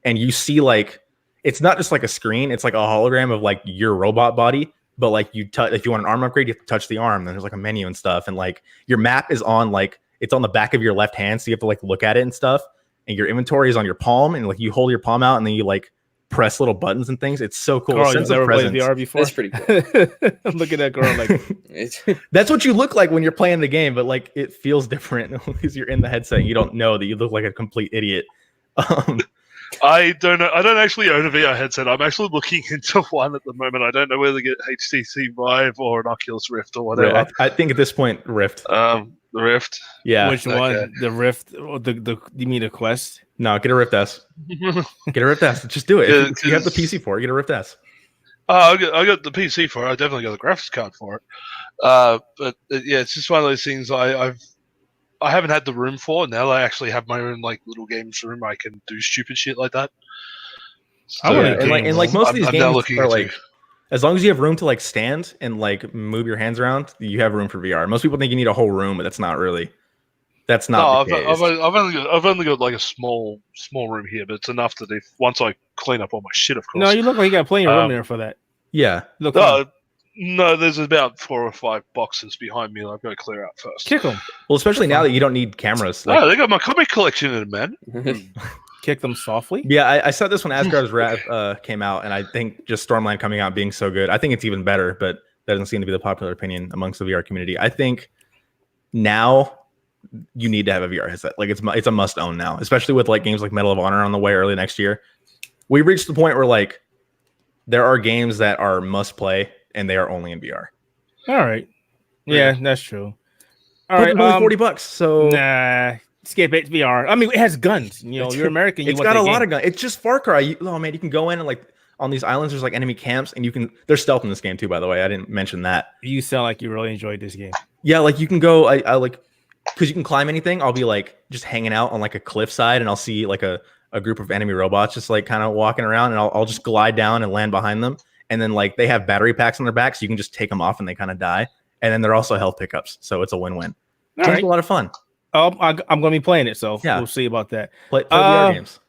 and you see like, it's not just like a screen, it's like a hologram of like your robot body, but like you touch, if you want an arm upgrade, you have to touch the arm. Then there's like a menu and stuff. And like your map is on like, it's on the back of your left hand. So you have to like look at it and stuff. And your inventory is on your palm, and like you hold your palm out and then you like press little buttons and things. It's so cool. Karl, you've never played VR before? That's pretty cool. I'm looking at Karl like that's what you look like when you're playing the game, but like it feels different because you're in the headset and you don't know that you look like a complete idiot. I don't know. I don't actually own a VR headset. I'm actually looking into one at the moment. I don't know whether to get HTC Vive or an Oculus Rift or whatever. I think at this point, Rift. The Rift. Yeah. Which one? The Rift? Or the you mean the Quest? No, get a Rift S. Get a Rift S. Just do it. If you have the PC for it, get a Rift S. I got the PC for it. I definitely got the graphics card for it. But yeah, it's just one of those things I haven't had the room for. Now I actually have my own like little games room. I can do stupid shit like that. I wanna and like most of these I'm now games looking are into- like, as long as you have room to like stand and like move your hands around, you have room for VR. Most people think you need a whole room, but that's not really. That's not. No, the case. I've only got like a small room here, but it's enough that if once I clean up all my shit, of course. No, you look like you got plenty of room there for that. Yeah. Look, fine. No, there's about 4 or 5 boxes behind me that I've got to clear out first. Kick them. Well, especially now that you don't need cameras. Oh, they got my comic collection in it, man. Kick them softly. Yeah, I saw this when Asgard's Wrath came out, and I think just Stormland coming out being so good, I think it's even better, but that doesn't seem to be the popular opinion amongst the VR community. I think now you need to have a VR headset. Like it's a must own now, especially with like games like Medal of Honor on the way early next year. We reached the point where like there are games that are must play and they are only in VR. All right. Yeah, that's true. All But right. they're only $40. So Nah. Skip it. VR. I mean, it has guns. You know, you're American. It's got a lot of guns. It's just Far Cry. Oh man, you can go in and like on these islands. There's like enemy camps, and you can. There's stealth in this game too. By the way, I didn't mention that. You sound like you really enjoyed this game. Yeah, like you can go. I like because you can climb anything. I'll be like just hanging out on like a cliffside, and I'll see like a group of enemy robots just like kind of walking around, and I'll just glide down and land behind them. And then like they have battery packs on their back, so you can just take them off and they kind of die. And then they're also health pickups, so it's a win-win. It's a lot of fun. I'm going to be playing it, so Yeah. we'll see about that. Play VR games.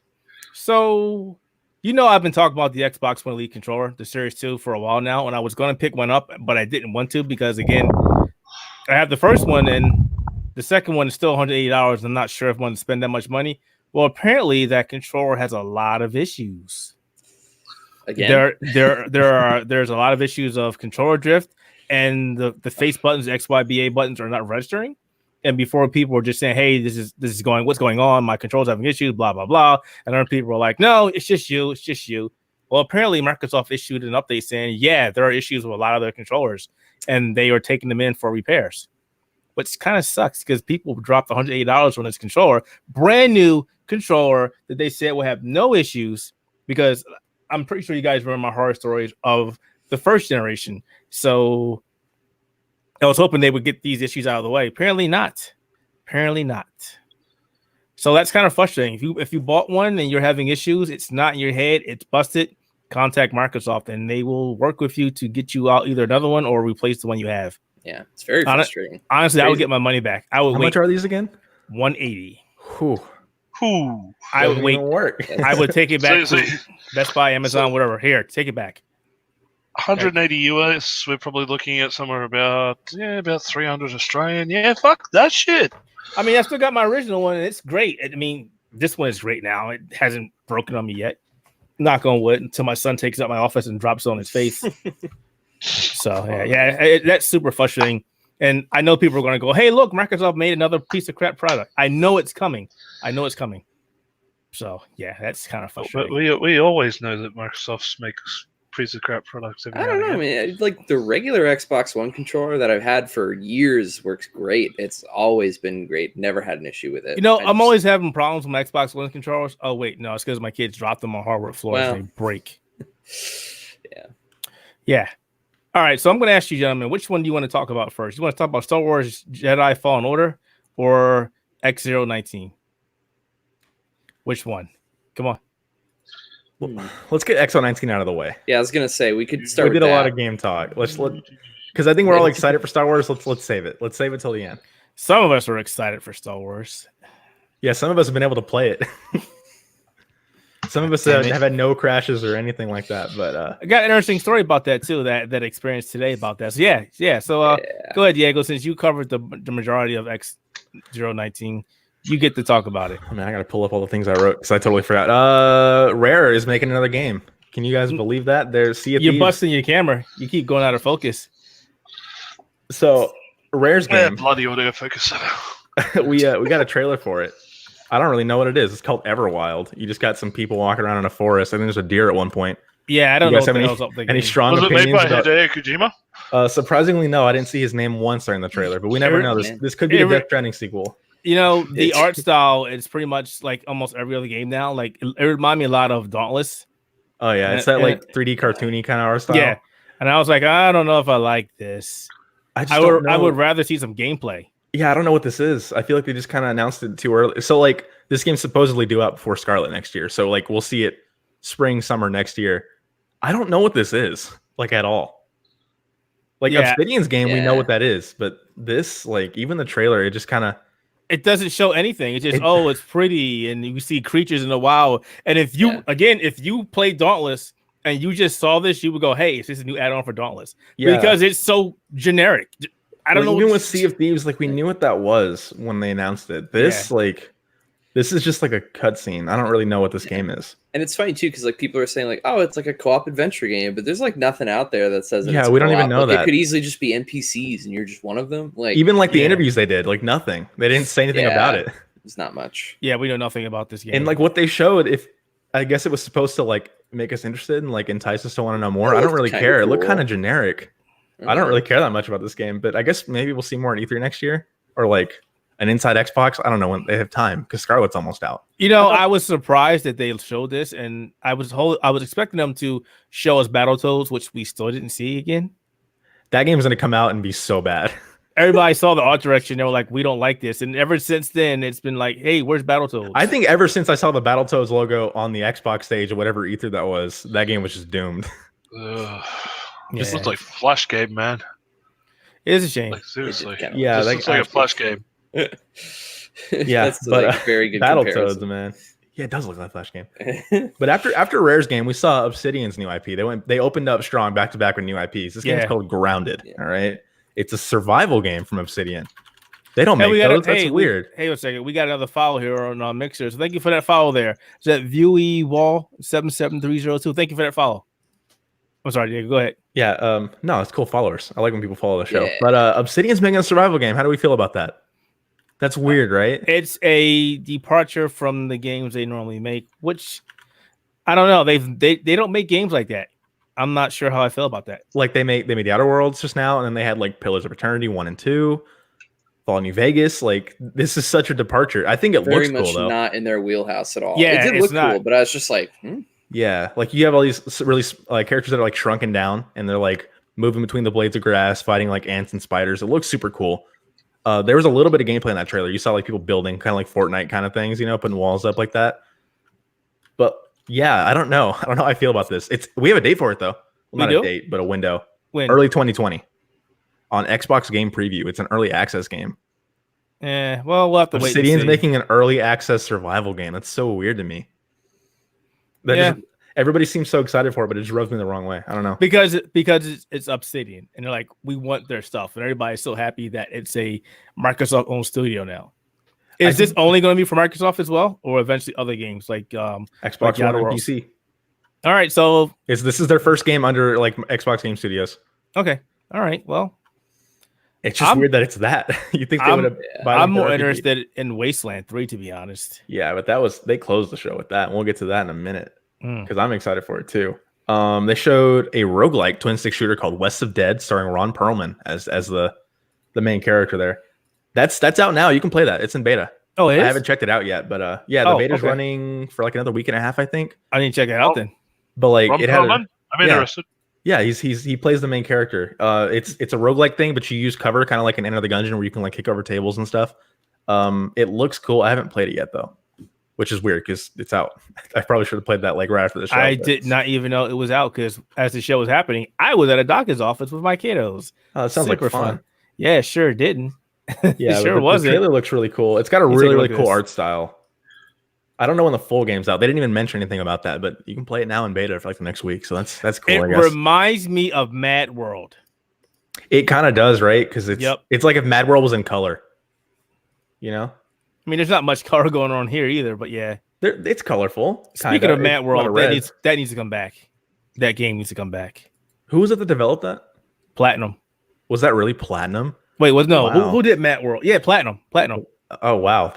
So, you know, I've been talking about the Xbox One Elite controller, the Series 2, for a while now, and I was going to pick one up, but I didn't want to because, again, I have the first one, and the second one is still $180. I'm not sure if I want to spend that much money. Well, apparently that controller has a lot of issues. Again, There's a lot of issues of controller drift, and the face buttons, XYBA buttons, are not registering. And before, people were just saying, "Hey, this is going. What's going on? My controller's having issues." Blah blah blah. And other people were like, "No, it's just you. It's just you." Well, apparently, Microsoft issued an update saying, "Yeah, there are issues with a lot of their controllers, and they are taking them in for repairs." Which kind of sucks because people dropped $180 on this controller, brand new controller that they said will have no issues. Because I'm pretty sure you guys remember my horror stories of the first generation. So I was hoping they would get these issues out of the way. Apparently not. So that's kind of frustrating. If you bought one and you're having issues, it's not in your head, it's busted, contact Microsoft and they will work with you to get you out either another one or replace the one you have. yeah, it's very frustrating. Honestly, I would get my money back. I would How wait much are these again? 180. Whew. Whew. I would Doesn't wait. even work. I would take it back So- to Best Buy, Amazon, whatever. Here, take it back. 180 US. We're probably looking at somewhere about 300 Australian. Yeah, fuck that shit. I mean, I still got my original one, and it's great. I mean, this one is great now. It hasn't broken on me yet. Knock on wood until my son takes it out my office and drops it on his face. So that's super frustrating. And I know people are going to go, "Hey, look, Microsoft made another piece of crap product." I know it's coming. So yeah, that's kind of But frustrating. we always know that Microsoft makes piece of crap products. I don't know. I mean, like the regular Xbox One controller that I've had for years works great. It's always been great. Never had an issue with it. You know, I I'm just- always having problems with my Xbox One controllers. Oh wait, no, it's because my kids drop them on hardwood floors Well. and they break. Yeah. Yeah. All right, so I'm going to ask you, gentlemen, which one do you want to talk about first? You want to talk about Star Wars Jedi Fallen Order or X019? Which one? Come on. Let's get XO19 out of the way. Yeah, I was gonna say we could start. We did with a lot that. of game talk. Because I think we're all excited for Star Wars. Let's save it. Let's save it till the end. Some of us are excited for Star Wars. Yeah, some of us have been able to play it. Some of us have had no crashes or anything like that. But I got an interesting story about that too. That experience today about that. So yeah. So go ahead, Diego. Since you covered the majority of X019, you get to talk about it. I mean, I got to pull up all the things I wrote because I totally forgot. Rare is making another game. Can you guys believe that? There's Sea of You're Thieves. busting your camera. You keep going out of focus. So Rare's game. bloody audio focus. we got a trailer for it. I don't really know what it is. It's called Everwild. You just got some people walking around in a forest. I think there's a deer at one point. Yeah, I don't You know guys what the have hell's up the any game. strong Was it made opinions by about? Hideo Kojima? Surprisingly, no. I didn't see his name once during the trailer, but we never know. This could be a Death Stranding sequel. You know, the It's- art style is pretty much like almost every other game now. Like it reminded me a lot of Dauntless. Oh yeah, it's that like 3D cartoony kind of art style. Yeah, and I was like, I don't know if I like this. I just don't know. I would rather see some gameplay. Yeah, I don't know what this is. I feel like they just kind of announced it too early. So like this game's supposedly due out before Scarlet next year. So like we'll see it spring, summer next year. I don't know what this is like at all. Like Obsidian's game, we know what that is, but this, like, even the trailer, it just kind of it doesn't show anything. It's just it's pretty, and you see creatures in the wild. And if you if you play Dauntless and you just saw this, you would go, "Hey, is this a new add-on for Dauntless?" Yeah. Because it's so generic. I don't know. Even with Sea of Thieves, like we knew what that was when they announced it. This this is just like a cutscene. I don't really know what this game is. And it's funny too, because like people are saying like, oh, it's like a co-op adventure game, but there's like nothing out there that says that Yeah, it's we don't even co-op. know Like, that. it could easily just be NPCs and you're just one of them. Like Even like the interviews they did, like nothing. They didn't say anything about it. It's not much. Yeah, we know nothing about this game. And like what they showed, if I guess it was supposed to like make us interested and like entice us to want to know more. It I don't looked really kinda care. It looked cool. kind of generic. I don't really care that much about this game, but I guess maybe we'll see more at E3 next year or like an Inside Xbox. I don't know when they have time because Scarlet's almost out. You know, I was surprised that they showed this, and I was expecting them to show us Battletoads, which we still didn't see again. That game's going to come out and be so bad. Everybody saw the art direction. They were like, we don't like this. And ever since then, it's been like, hey, where's Battletoads? I think ever since I saw the Battletoads logo on the Xbox stage or whatever E3 that was, that game was just doomed. This looks like Flash game, man. It is a shame. Like seriously, Yeah, this looks like a Flash game. Yeah, that's but like very good Battletoads, comparison. man. Yeah, it does look like a Flash game. But after Rare's game, we saw Obsidian's new IP. They opened up strong back to back with new IPs. This game's called Grounded. Yeah. All right, it's a survival game from Obsidian. They don't make those. That's weird. Hey, wait a second. We got another follow here on Mixer. So thank you for that follow there. Is that Viewee Wall 77302? Thank you for that follow. I'm sorry, Diego. Go ahead. Yeah, no, it's cool followers. I like when people follow the show. Yeah. But Obsidian's making a survival game. How do we feel about that? That's weird, right? It's a departure from the games they normally make, which I don't know. They don't make games like that. I'm not sure how I feel about that. Like they made the Outer Worlds just now, and then they had like Pillars of Eternity 1 and 2, Fallout New Vegas. Like this is such a departure. I think it Very looks much cool though. not in their wheelhouse at all. Yeah, it did it's look not. cool, but I was just like, Yeah, like you have all these really like characters that are like shrunken down, and they're like moving between the blades of grass, fighting like ants and spiders. It looks super cool. There was a little bit of gameplay in that trailer. You saw like people building kind of like Fortnite kind of things, you know, putting walls up like that. But yeah, I don't know. I don't know how I feel about this. We have a date for it though. Well, not a date, but a window. When? Early 2020 on Xbox Game Preview. It's an early access game. Well, we'll have to wait. Obsidian's making an early access survival game. That's so weird to me. Everybody seems so excited for it, but it just rubs me the wrong way. I don't know. Because it's Obsidian, and they're like, we want their stuff, and everybody's so happy that it's a Microsoft-owned studio now. Is this only going to be for Microsoft as well, or eventually other games like Xbox One and PC? All right, so this is their first game under like Xbox Game Studios. Okay, all right. Well, it's just weird that it's that. You think they would have? I'm more interested in Wasteland 3, to be honest. Yeah, but they closed the show with that. And we'll get to that in a minute because I'm excited for it too. They showed a roguelike twin stick shooter called West of Dead, starring Ron Perlman as the main character there. That's out now. You can play that. It's in beta. Oh, it is? I haven't checked it out yet, but the beta's running for like another week and a half, I think. I need to check it out then. But like Ron Perlman? I'm interested. Yeah, he plays the main character. It's a roguelike thing, but you use cover kind of like an Enter the Gungeon where you can like kick over tables and stuff. It looks cool. I haven't played it yet though, which is weird because it's out. I probably should have played that like right after the show. I did not even know it was out because as the show was happening, I was at a doctor's office with my kiddos. Oh, it sounds Super like fun. Yeah, sure didn't. Yeah, sure wasn't. The trailer looks really cool. It's got a really cool art style. I don't know when the full game's out. They didn't even mention anything about that, but you can play it now in beta for like the next week. So that's cool. It reminds me of Mad World. It kind of does, right? Because it's like if Mad World was in color. You know? I mean, there's not much color going on here either, but yeah. It's colorful. Speaking of Mad World, that needs to come back. That game needs to come back. Who was it that developed that? Platinum. Was that really Platinum? Wait, no. Wow. Who did Mad World? Yeah, Platinum. Oh wow,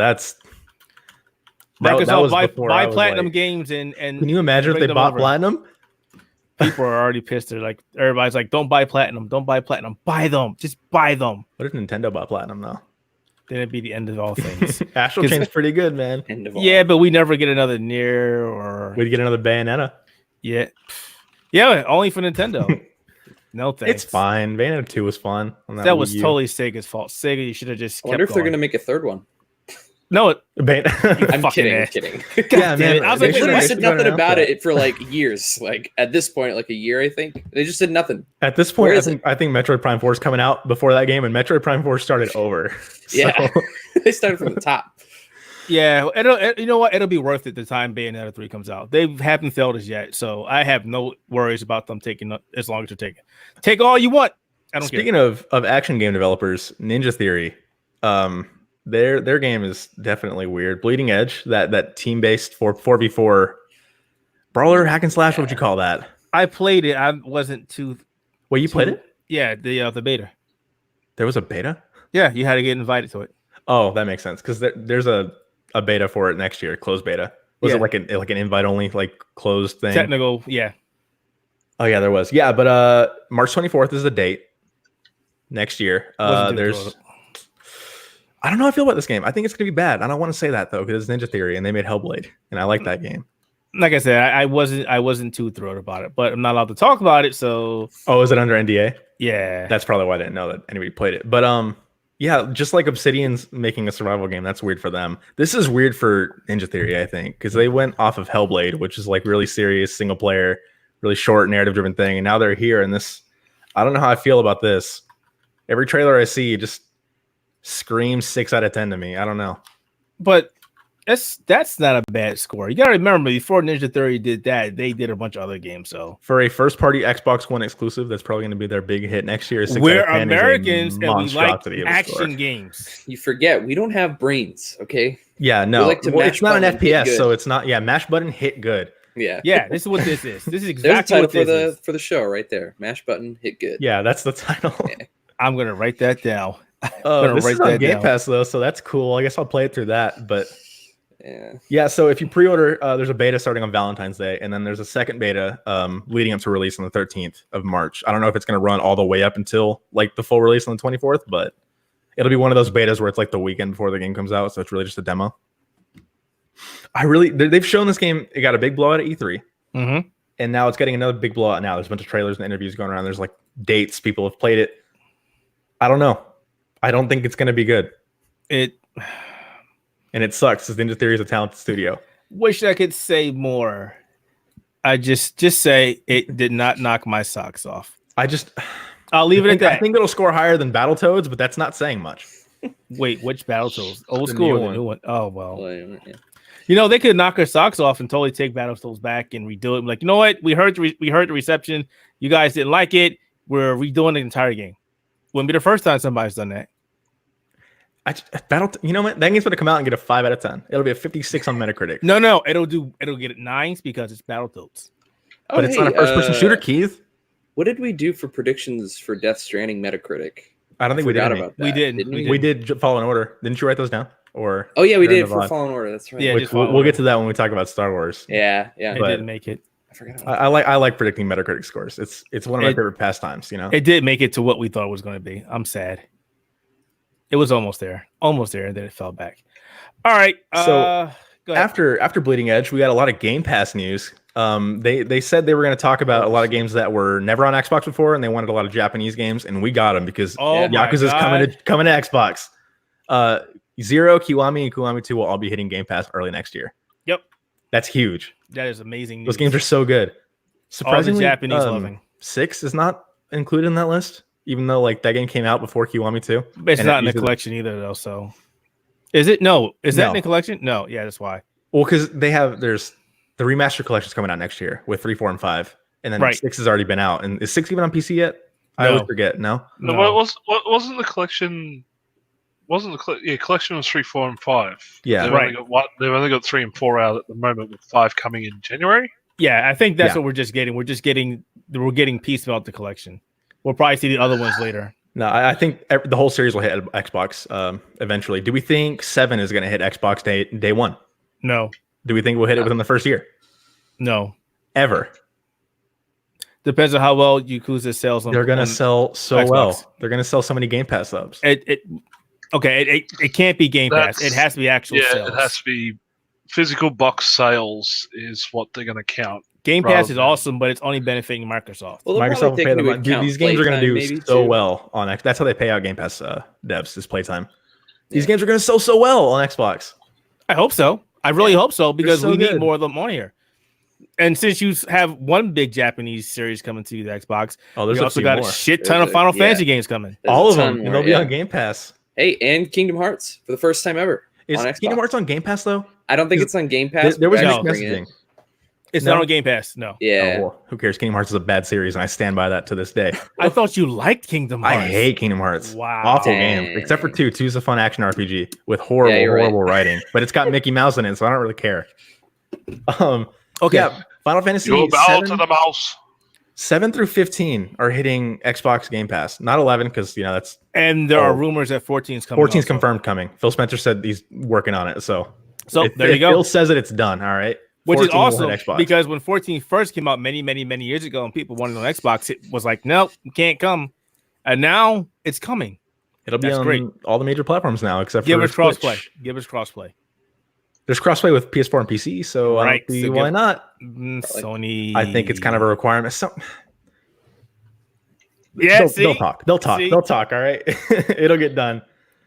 Microsoft was before I buy was platinum like- games and Can you imagine if bring they them bought over. platinum? People are already pissed. They're like, everybody's like, don't buy platinum, buy them, just buy them. What if Nintendo bought platinum though? Then it'd be the end of all things. Astral 'Cause- Chain's pretty good, man. End of all. Yeah, but we never get another Nier or We'd get another Bayonetta. yeah, only for Nintendo. No thanks. It's fine. Bayonetta 2 was fun. On That Wii was U. totally Sega's fault. Sega, you should have just. I wonder if kept they're going. gonna make a third one. No, Bayonetta. I'm Fucking kidding. I'm ass. kidding. God damn it. I was They like, wait, literally what? said nothing about it for like years. Like at this point, like a year, I think they just said nothing. At this Where point, is I think Metroid Prime 4 is coming out before that game, and Metroid Prime 4 started over. Yeah. So, They started from the top. Yeah, you know what? It'll be worth it the time Bayonetta 3 comes out. They haven't failed us yet, so I have no worries about them taking as long as they're taking. Take all you want. I don't speaking of action game developers, Ninja Theory, their game is definitely weird. Bleeding Edge, that team based 4v4 brawler hack and slash. What would you call that? care. I played it. I wasn't too. Wait, you played it? Yeah, the beta. There was a beta. Yeah, you had to get invited to it. Oh, that makes sense because there's a beta for it next year, closed beta. Was Yeah. it like an invite only, like closed thing? Technical, yeah. Oh yeah, there was. Yeah, but March 24th is the date. Next year. Wasn't too There's thrilled. I don't know how I feel about this game. I think it's gonna be bad. I don't want to say that though, because it's Ninja Theory and they made Hellblade. And I like that game. Like I said, I wasn't too thrilled about it, but I'm not allowed to talk about it, so Oh, is it under NDA? yeah. That's probably why I didn't know that anybody played it. But yeah, just like Obsidian's making a survival game, that's weird for them. This is weird for Ninja Theory, I think, because they went off of Hellblade, which is like really serious, single player, really short, narrative driven thing, and now they're here. And this, I don't know how I feel about this. Every trailer I see just screams 6 out of 10 to me. I don't know. But that's not a bad score. You gotta remember, before Ninja Theory did that, they did a bunch of other games. So For a first party Xbox One exclusive, that's probably going to be their big hit next year. 6 we're out of 10 is a Americans and we like monstrosity of a action score. games. You forget we don't have brains. Okay. Yeah, no. We like to Well, mash it's not an button, hit FPS, good. so it's not. Yeah, mash button, hit good. Yeah. Yeah, this is what this is. This is There's the exactly title what this is. for the show right there. Mash button, hit good. Yeah, that's the title. I'm gonna write that down. Oh, this write is on that Game down. Pass though, so that's cool. I guess I'll play it through that. But Yeah. yeah, so if you pre-order, there's a beta starting on Valentine's Day, and then there's a second beta leading up to release on the 13th of March. I don't know if it's going to run all the way up until like the full release on the 24th, but it'll be one of those betas where it's like the weekend before the game comes out, so it's really just a demo. They've shown this game. It got a big blowout at E3, Mm-hmm. and now it's getting another big blowout. Now there's a bunch of trailers and interviews going around. There's like dates. People have played it. I don't know. I don't think it's going to be good, and it sucks because Ninja Theory is a talented studio. Wish I could say more. I just say it did not knock my socks off. I'll leave it at that. I think it'll score higher than Battletoads, but that's not saying much. Wait, which Battletoads? Old The school new or the one. new one? Oh well. Well, yeah. You know, they could knock our socks off and totally take Battletoads back and redo it. Like, you know what? We heard the reception. You guys didn't like it. We're redoing the entire game. Wouldn't be the first time somebody's done that. You know what? That game's going to come out and get a 5 out of 10. It'll be a 56 on Metacritic. No, it'll get it 9s because it's Battletoads. But it's not a first-person shooter, Keith. What did we do for predictions for Death Stranding Metacritic? I don't think we did Forgot any. about that. We didn't. Didn't We we? We did Fallen Order. Didn't you write those down? Or Oh yeah, we They're in did the for vibe. Fallen Order. That's right. Yeah, which just we'll Fallen get Order. to that when we talk about Star Wars. Yeah. It But- didn't make it. I forgot. About I like predicting Metacritic scores. It's one of my favorite pastimes. You know. It did make it to what we thought it was going to be. I'm sad. It was almost there, and then it fell back. All right. So, go ahead. After Bleeding Edge, we got a lot of Game Pass news. They said they were going to talk about a lot of games that were never on Xbox before, and they wanted a lot of Japanese games, and we got them because Oh my Yakuza's God. coming to Xbox. Zero, Kiwami, and Kiwami 2 will all be hitting Game Pass early next year. Yep. That's huge. That is amazing news. Those games are so good. all the Surprisingly, Japanese loving. 6 is not included in that list, even though like that game came out before Kiwami 2. It's and not it in the uses- collection either, though. So, is it? No. Is that No. in the collection? No. Yeah, that's why. Well, because there's the remaster collection's coming out next year with 3, 4, and 5, and then Right. 6 has already been out. And is 6 even on PC yet? I always No. forget. No. No, No. wasn't the collection? Collection was 3, 4, and 5. Yeah. They've Right. only got one. They've only got 3 and 4 out at the moment, with 5 coming in January. Yeah, I think that's Yeah. what we're just getting. We're getting piecemeal out the collection. We'll probably see the other ones later. No, I think the whole series will hit Xbox eventually. Do we think 7 is going to hit Xbox day one? No. Do we think we'll hit it within the first year? No. Ever? Depends on how well Yakuza sells. They're going to sell so Xbox. well. They're going to sell so many Game Pass subs. It can't be Game Pass. It has to be actual sales. It has to be physical box sales is what they're going to count. Game Pass is awesome, but it's only benefiting Microsoft. Well, they'll Microsoft probably will take pay into them. Dude, account these games are going to do playtime, so too. well on X. That's how they pay out Game Pass devs, is playtime. These games are going to sell so well on Xbox. I hope so. I really hope so because so we need good. more of them on here. And since you have one big Japanese series coming to the Xbox, There's you also few got more. a shit ton There's of Final yeah. Fantasy games coming. There's All a of ton them, and more, they'll be yeah. on Game Pass. Hey, and Kingdom Hearts for the first time ever Is on Xbox. Kingdom Hearts on Game Pass though? I don't think it's on Game Pass. There was but mixed they're bringing messaging. it. It's No. not on Game Pass. No. Yeah. Oh, well, who cares? Kingdom Hearts is a bad series, and I stand by that to this day. I thought you liked Kingdom Hearts. I hate Kingdom Hearts. Wow. Awful Dang. game. Except for 2. 2's a fun action RPG with horrible, you're right. horrible writing. But it's got Mickey Mouse in it, so I don't really care. Okay. Yeah, Final Fantasy You'll bow 7, to the mouse. 7 through 15 are hitting Xbox Game Pass. Not 11, because that's And there are rumors that 14 is coming. 14 is also. confirmed coming. Phil Spencer said he's working on it. So There you go. Phil says it, it's done. All right. Which is 14 will hit awesome Xbox. because when 14 first came out many years ago and people wanted it on Xbox, it was like, nope, you can't come. And now it's coming. It'll be That's on great. all the major platforms now, except Give for us crossplay. Twitch. Give us crossplay. There's crossplay with PS4 and PC, so I Right, don't see so why not. Sony. I think it's kind of a requirement. Yeah, They'll talk. They'll talk. See? They'll talk. All right. It'll get done.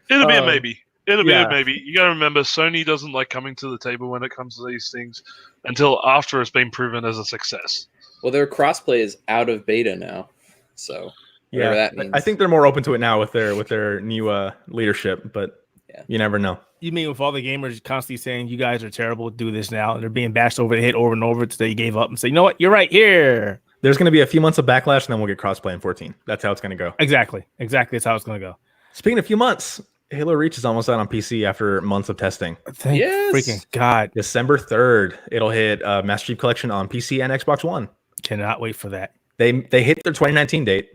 It'll be a maybe. It'll be yeah. a maybe. You got to remember, Sony doesn't like coming to the table when it comes to these things until after it's been proven as a success. Well, their crossplay is out of beta now, so whatever that means. I think they're more open to it now with their new leadership, but you never know. You mean with all the gamers constantly saying you guys are terrible, do this now, and they're being bashed over the head over and over until you gave up and say, you know what, you're right here. There's going to be a few months of backlash, and then we'll get crossplay in 14. That's how it's going to go. Exactly. That's how it's going to go. Speaking of few months, Halo Reach is almost out on PC after months of testing. Thank Yes. freaking God. December 3rd, it'll hit Master Chief Collection on PC and Xbox One. Cannot wait for that. They hit their 2019 date.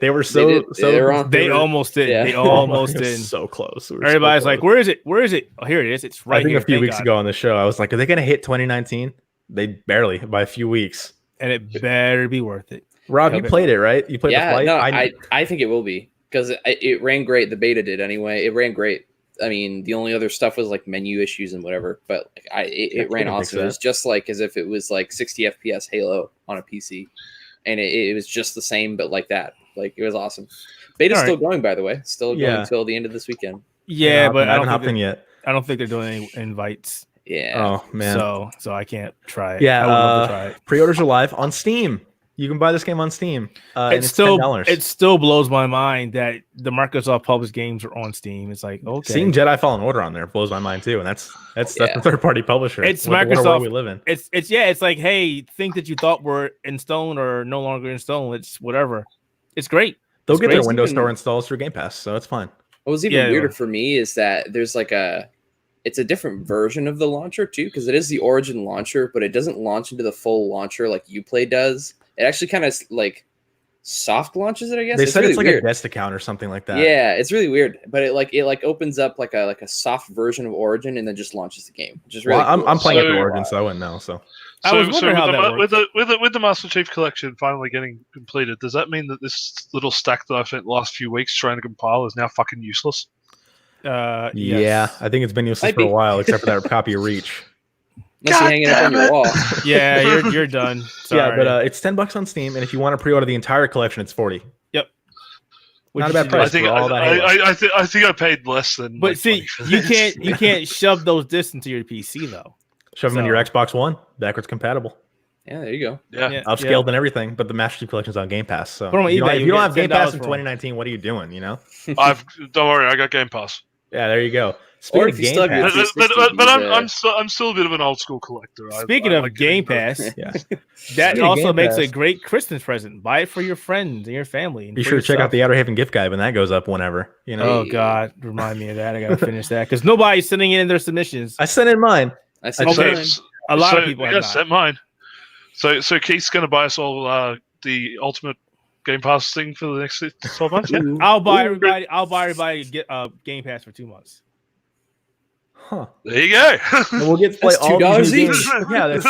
They were They almost did. Yeah. They almost It was did. so close. We were Everybody's so like, close. where is it? Where is it? Oh, here it is. It's right I think here. a few Thank weeks God. ago on the show, I was like, are they going to hit 2019? They barely, by a few weeks. And it better be worth it. Rob, Yep. you played it, right? You played the Yeah, flight? no, I think it will be because it ran great. The beta did anyway. It ran great. I mean, the only other stuff was like menu issues and whatever, but like, it ran awesome. It was just like as if it was like 60 FPS Halo on a PC, and it was just the same, but like that. Like it was awesome. Beta's still going, by the way. Still going until the end of this weekend. Yeah, but I haven't hopped in yet. I don't think they're doing any invites. Yeah. Oh man. So I can't try it. Yeah. I would love to try it. Pre-orders are live on Steam. You can buy this game on Steam. And it's $10. It still blows my mind that the Microsoft published games are on Steam. It's like, okay, Seeing Jedi Fallen Order on there blows my mind too, and that's the third-party publisher. It's What Microsoft. world we live in. It's like, hey, think that you thought were in stone or no longer in stone. It's whatever. It's great. They'll It's get great. their Windows Store installs through Game Pass, so it's fine. What was even Yeah, weirder yeah. for me is that there's like it's a different version of the launcher too, because it is the Origin launcher, but it doesn't launch into the full launcher like Uplay does. It actually kind of like soft launches it, I guess. They said really it's like weird. a guest account or something like that. Yeah, it's really weird, but it opens up like a soft version of Origin and then just launches the game, which is really. Well, cool. I'm playing it So- with Origin, so I wouldn't know. So I was wondering how that works. with the Master Chief Collection finally getting completed, does that mean that this little stack that I've spent the last few weeks trying to compile is now fucking useless? yeah, Yes. I think it's been useless Might for a be. while, except for that copy of Reach. Unless you hang it up on your wall. Yeah, you're done. Sorry. Yeah, but it's $10 on Steam, and if you want to pre-order the entire collection, it's $40. Which not a you bad should price. do. I think for all that Halo. I think I paid less than. But like see, 20 for you this. can't shove those discs into your PC though. Shove them in So- your Xbox One, backwards compatible, Yeah, there you go. Yeah. upscaled and everything. But the Master Chief Collection's on Game Pass, so Put 'em on if you don't, eBay, if you you don't get have Game Pass in $10 for 'em. 2019, what are you doing? You know? Don't worry, I got Game Pass. Yeah, there you go. Or Speaking if of you still Game have your Pass, But 360, I'm still a bit of an old school collector. Speaking I of like Game getting Pass, yeah, that Speaking of also Game makes a Pass. great Christmas present. Buy it for your friends and your family. And be for sure to check yourself. out the Outer Haven gift guide when that goes up whenever. You know, Oh God, remind me of that. I gotta finish that because nobody's sending in their submissions. I sent in mine. I said, Okay. fine. A lot of people have yeah, not. sent mine. So Keith's going to buy us all the ultimate Game Pass thing for the next 12 months. Yeah. Ooh. I'll buy Ooh. everybody. I'll buy everybody get Game Pass for 2 months. Huh. There you go. And we'll get to play That's all these $2 new each. games. Yeah, that's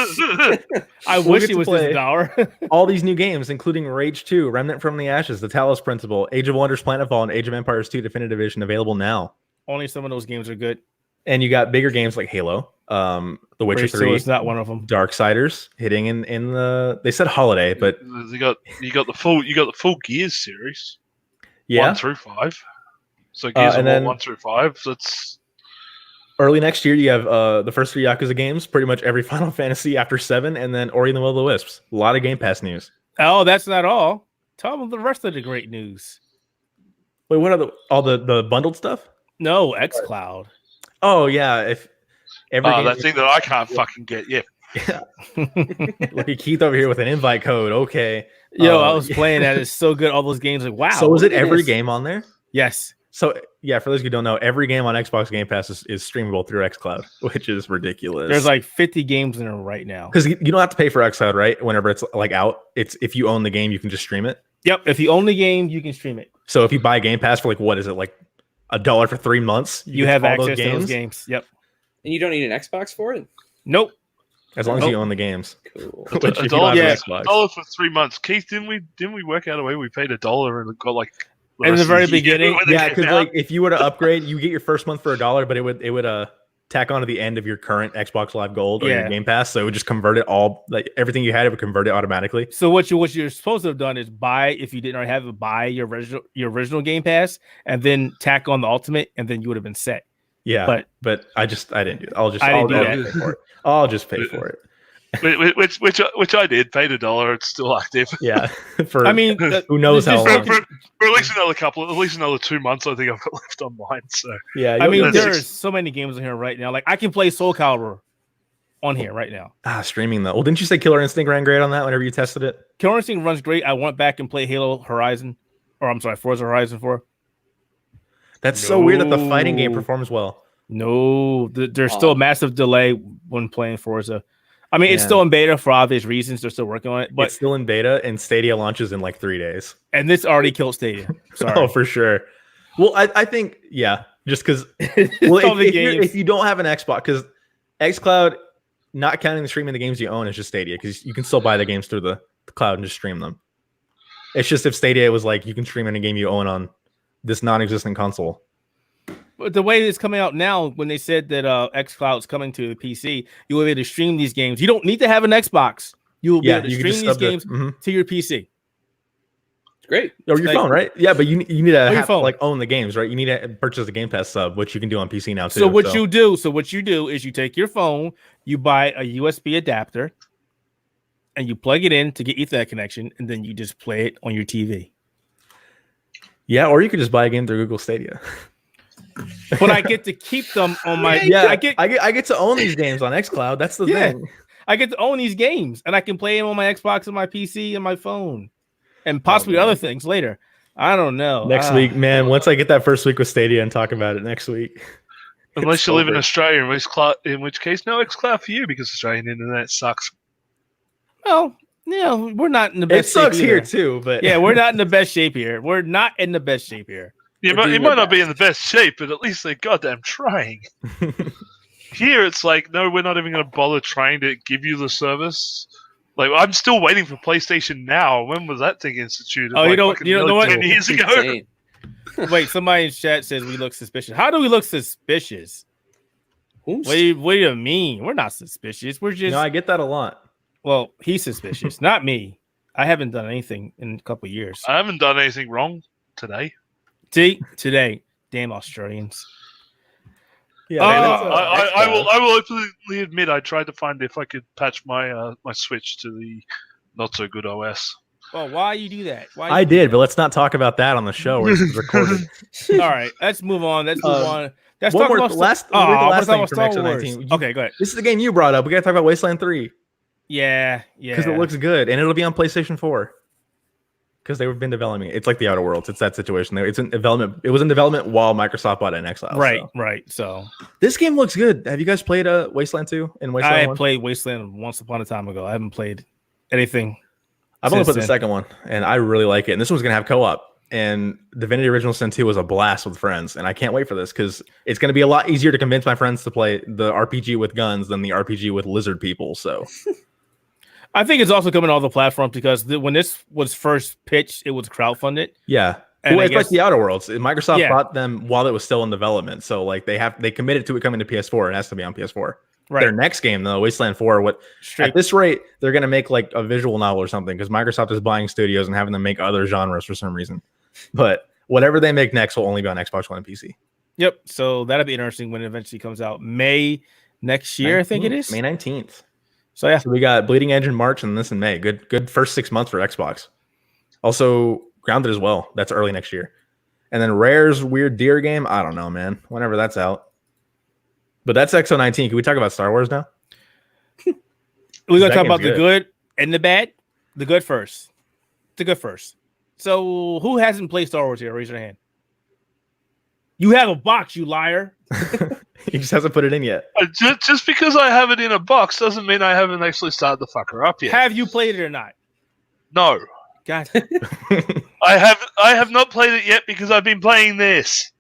I We'll wish get it to was play- just $1. all these new games, including Rage 2, Remnant from the Ashes, The Talos Principle, Age of Wonders Planetfall, and Age of Empires 2 Definitive Edition available now. Only some of those games are good. And you got bigger games like Halo, The Witcher Rage 2 3, is not one of them. Darksiders hitting in the they said holiday, but you got the full Gears series, yeah, 1 through 5. So Gears and of War then- 1 through 5. That's early next year you have the first 3 Yakuza games, pretty much every Final Fantasy after 7, and then Ori and the Will of the Wisps. A lot of Game Pass news. Oh, that's not all. Tell them the rest of the great news. Wait, what are all the bundled stuff? No, xCloud. Oh yeah, if every game that thing that I can't fucking get. Yeah, look at Keith over here with an invite code. Okay, Yo, I was playing that. It's so good. All those games, like wow. So is it look at every this. game on there? Yes. So yeah, for those who don't know, every game on Xbox Game Pass is streamable through xCloud, which is ridiculous. There's like 50 games in there right now. because you don't have to pay for xCloud, right? Whenever it's like out, it's if you own the game, you can just stream it. Yep. If you own the game, you can stream it. So if you buy Game Pass for like what is it like $1 for 3 months, You get have all access to those games. Yep. And you don't need an Xbox for it? Nope. as long as Nope. you own the games. Cool. Which if you $1 don't have an yeah. Xbox. $1 for 3 months. Keith, didn't we work out a way we paid $1 and got like In the rest of very year beginning, when it Yeah, came because out? like if you were to upgrade, you get your first month for $1, but it would tack on to the end of your current Xbox Live Gold or Yeah. your Game Pass, so it would just convert it all, like everything you had, it would convert it automatically. So what you're supposed to have done is buy, if you didn't already have it, buy your original Game Pass and then tack on the Ultimate, and then you would have been set. Yeah, but I didn't do it. I'll didn't do I'll that. pay for it. I'll just pay for it. which I did, paid $1. It's still active Yeah, for I mean, who knows how just- long. for at least another 2 months. I think I've got left on mine. So Yeah, I mean, that's there's just- so many games in here right now. Like I can play Soul Calibur on here right now. streaming though. Well, didn't you say Killer Instinct ran great on that whenever you tested it? Killer Instinct runs great. I went back and played Halo Horizon, or I'm sorry, Forza Horizon 4. That's so weird that the fighting game No. performs well. No, there's still a massive delay when playing Forza. I mean, it's Yeah. still in beta for obvious reasons. They're still working on it, but It's still in beta, and Stadia launches in like 3 days. and this already killed Stadia. Sorry. Oh, for sure. Well, I think just because All the games. if you don't have an Xbox, because xCloud, not counting the streaming the games you own, is just Stadia, because you can still buy the games through the cloud and just stream them. It's just if Stadia was like you can stream any game you own on this non-existent console. But the way it's coming out now, when they said that xCloud is coming to the PC, you will be able to stream these games. You don't need to have an Xbox. You will be able to you can stream just these sub games to your PC. Great. or your Like- phone, right? Yeah, but you need to your have, phone. like own the games, right? You need to purchase a Game Pass sub, which you can do on PC now too. So what you do is you take your phone, you buy a USB adapter, and you plug it in to get Ethernet connection, and then you just play it on your TV. yeah, or you could just buy a game through Google Stadia. But I get to keep them on my Yeah, I get I get to own these games on xCloud. That's the Yeah. thing. I get to own these games, and I can play them on my Xbox and my PC and my phone, and possibly man. other things later. I don't know. Next week, man. Once I get that first week with Stadia and talk about it next week. unless It's you live in over. Australia, in which case no xCloud for you because Australian internet sucks. Well, we're not in the It best. sucks shape here either. too, but Yeah, we're not in the best shape here. We're not in the best shape here. You We're might, doing you might our not be in the best shape, but at least they're goddamn trying. Here, it's like, no, we're not even going to bother trying to give you the service. Like, I'm still waiting for PlayStation Now. When was that thing instituted? Oh, you don't know what? 10 years ago. Insane. Wait, somebody in chat says we look suspicious. How do we look suspicious? Who's- What do you mean? We're not suspicious. We're just I get that a lot. well, he's suspicious, not me. I haven't done anything in a couple of years. I haven't done anything wrong today. See, today, damn Australians. Yeah, Oh, that's I will openly admit I tried to find if I could patch my my Switch to the not so good OS. Well, why you do that? Why I did, but let's not talk about that on the show where it's recorded. All right, let's move on. Let's move on. Let's one talk more- about last- Oh, we'll do the I last was talking thing from about Star Wars. X19. Okay, go ahead. This is the game you brought up. We got to talk about Wasteland 3 Yeah. because it looks good and it'll be on PlayStation 4 because they've been developing it. It's like the Outer Worlds. It's that situation. It's in development. It was in development while Microsoft bought it in Exile. Right, so. right. So This game looks good. Have you guys played Wasteland 2 and Wasteland I 1? played Wasteland once upon a time ago. I haven't played anything. I've only since played the then. second one and I really like it. And this one's going to have co-op. and Divinity Original Sin 2 was a blast with friends, and I can't wait for this because it's going to be a lot easier to convince my friends to play the RPG with guns than the RPG with lizard people. So I think it's also coming on all the platforms because when this was first pitched, it was crowdfunded. yeah. And Well, I it's like guess- the Outer Worlds. Microsoft Yeah. bought them while it was still in development, so like they committed to it coming to PS4. It has to be on PS4. Right. Their next game though, Wasteland 4, Straight at this rate, they're going to make like a visual novel or something because Microsoft is buying studios and having them make other genres for some reason. But whatever they make next will only be on Xbox One and PC. Yep. So that'll be interesting when it eventually comes out May next year. I think it is May 19th. So yeah, So we got Bleeding Edge in March and this in May. Good first 6 months for Xbox. Also Grounded as well. That's early next year. And then Rare's weird deer game. I don't know, man. Whenever that's out. But that's XO19. Can we talk about Star Wars now? we're gonna That talk about game's the good and the bad. The good first. The good first. So who hasn't played Star Wars here? Raise your hand. You have a box, you liar. He just hasn't put it in yet. Just because I have it in a box doesn't mean I haven't actually started the fucker up yet. Have you played it or not? No, God. I have not played it yet because I've been playing this.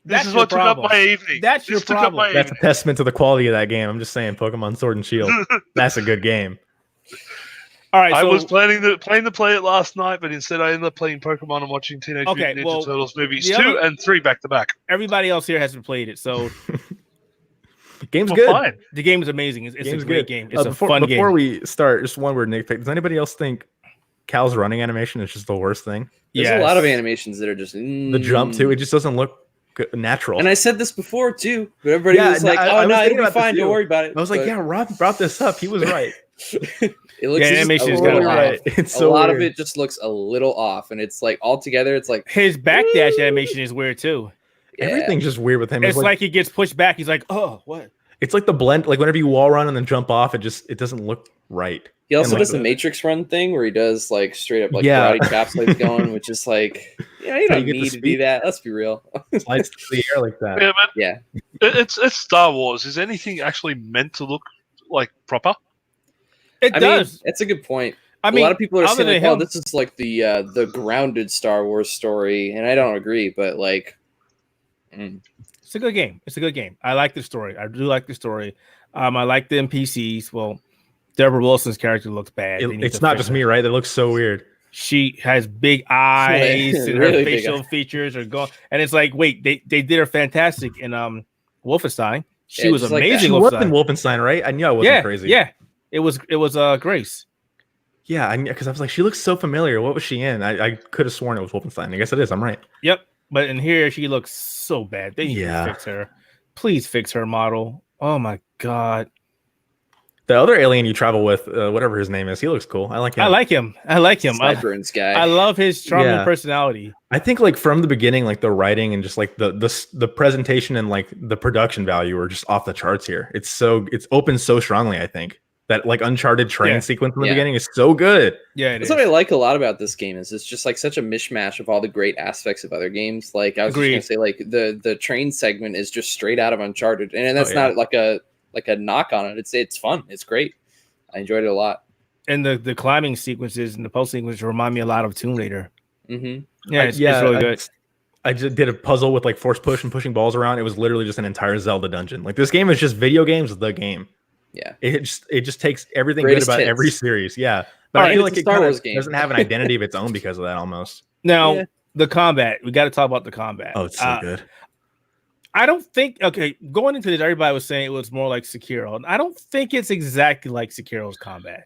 This That's is your what took problem. up my evening. That's This your took up problem. my That's a evening. testament to the quality of that game. I'm just saying, Pokemon Sword and Shield. That's a good game. All right. I So was planning to play it last night, but instead I ended up playing Pokemon and watching Teenage Okay, Mutant Ninja well, Turtles movies the 2 other- and 3 back to back. everybody else here hasn't played it. So Game's Well, good. fine. the game is amazing. It's Game's a great good. game. It's before, a fun game. Before we start, just one word nitpick. Does anybody else think Cal's running animation is just the worst thing? There's a lot of animations that are just The jump too, it just doesn't look natural. And I said this before too, but everybody Yeah, was no, like, I "Oh was no, thinking it'll be about this fine. Don't too. worry about it." I was like, But yeah, Rob brought this up. He was right. it looks Yeah, just animation a is little kinda off. right. It's A so lot of weird. it just looks a little off, and it's like all together, it's like His backdash animation is weird too. yeah. Everything's just weird with him. It's like he gets pushed back. He's like, oh, what? it's like the blend. Like whenever you wall run and then jump off, it doesn't look right. He also and, like, does the Matrix run thing where he does like straight up like Yeah. karate chops like going, which is like, you How don't you get the need to do speed. that. Let's be real. Slides to the air like that. Yeah, but Yeah. it's Star Wars. Is anything actually meant to look like proper? It I mean, does. it's a good point. I mean, a lot of people are other saying like, than "Oh, him- this is like the grounded Star Wars story," and I don't agree. But like, It's a good game. It's a good game. I like the story. I do like the story. I like the NPCs. Well, Deborah Wilson's character looks bad. They need It's to not fix just her. me, right? That looks so weird. She has big eyes and her Really big facial eyes. features are gone. And it's like, wait, they did her fantastic in Wolfenstein. She Yeah, was just like that. amazing. She in was in Wolfenstein. Wolfenstein, right? I knew I wasn't Yeah, crazy. yeah. It was Grace. Yeah, I because I was like, she looks so familiar. What was she in? I could have sworn it was Wolfenstein. I guess it is. I'm right. Yep. But in here, she looks so bad. They need Yeah. to fix her. Please fix her model. Oh my god. The other alien you travel with, whatever his name is, he looks cool. I like him. I like him. I like him. Sideburns guy. I love his charming Yeah. personality. I think like from the beginning, like the writing and just like the presentation and like the production value are just off the charts here. It's open so strongly. I think that like Uncharted train Yeah. sequence in the Yeah. beginning is so good. Yeah, it That's is. what I like a lot about this game is it's just like such a mishmash of all the great aspects of other games. Like I was Agreed. just gonna say, like the train segment is just straight out of Uncharted, and that's Oh, yeah. not like a knock on it. It's fun. It's great. I enjoyed it a lot. And the climbing sequences and the post sequences remind me a lot of Tomb Raider. Hmm Yeah, it's really good. I just did a puzzle with like force push and pushing balls around. It was literally just an entire Zelda dungeon. Like this game is just video games, the game. Yeah. It just takes everything Greatest good about hits. every series. Yeah. But All I right, feel it's like a it Star kinda Wars game. doesn't have an identity of its own because of that almost. Now, Yeah. the combat. We got to talk about the combat. Oh, it's so good. I don't think. Okay, going into this, everybody was saying it was more like Sekiro. I don't think it's exactly like Sekiro's combat.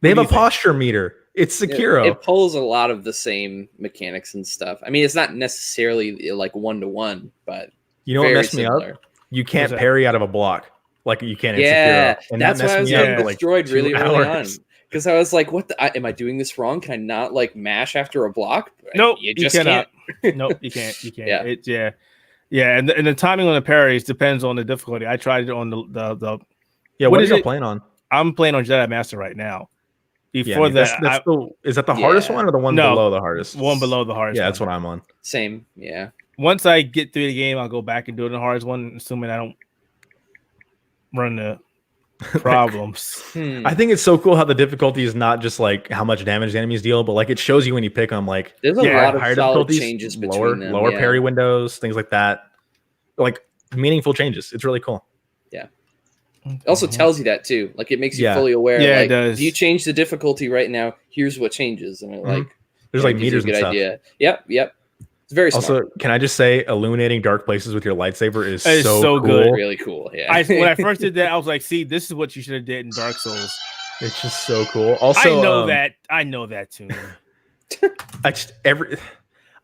They have do a you think? posture meter. It's Sekiro. It pulls a lot of the same mechanics and stuff. I mean, it's not necessarily like 1-to-1, but You know what very messed me similar. up? You can't that? parry out of a block like you can in Yeah, Sekiro. And that's that why I was messed me getting up for like destroyed 2 really early on. hours. Because I was like, "What? Am I doing this wrong? Can I not like mash after a block?" Nope, you you just cannot. can't. Nope, you can't. You can't. Yeah. Yeah. And the timing on the parries depends on the difficulty. I tried it on the. Yeah, What what is are you it? playing on? I'm playing on Jedi Master right now. Yeah, Before that, is that the hardest Yeah. one or the one No, below the hardest? one below the hardest. Yeah, one. that's what I'm on. Same. Yeah. Once I get through the game, I'll go back and do it in the hardest one, assuming I don't run the Problems. I think it's so cool how the difficulty is not just like how much damage the enemies deal, but like it shows you when you pick them. Like There's a lot of higher solid difficulties, changes lower between them. lower yeah. parry windows, things like that. Like meaningful changes. It's really cool. It also tells you that too. Like it makes you Yeah. fully aware. Yeah, like, it does. If you change the difficulty right now, here's what changes, and it, like There's it like gives you a meters and stuff. idea. Yep. It's very smart. Also, can I just say, illuminating dark places with your lightsaber is It's so so good. cool. Really cool. Yeah. When I first did that, I was like, "See, this is what you should have did in Dark Souls." It's just so cool. Also, I know that tune.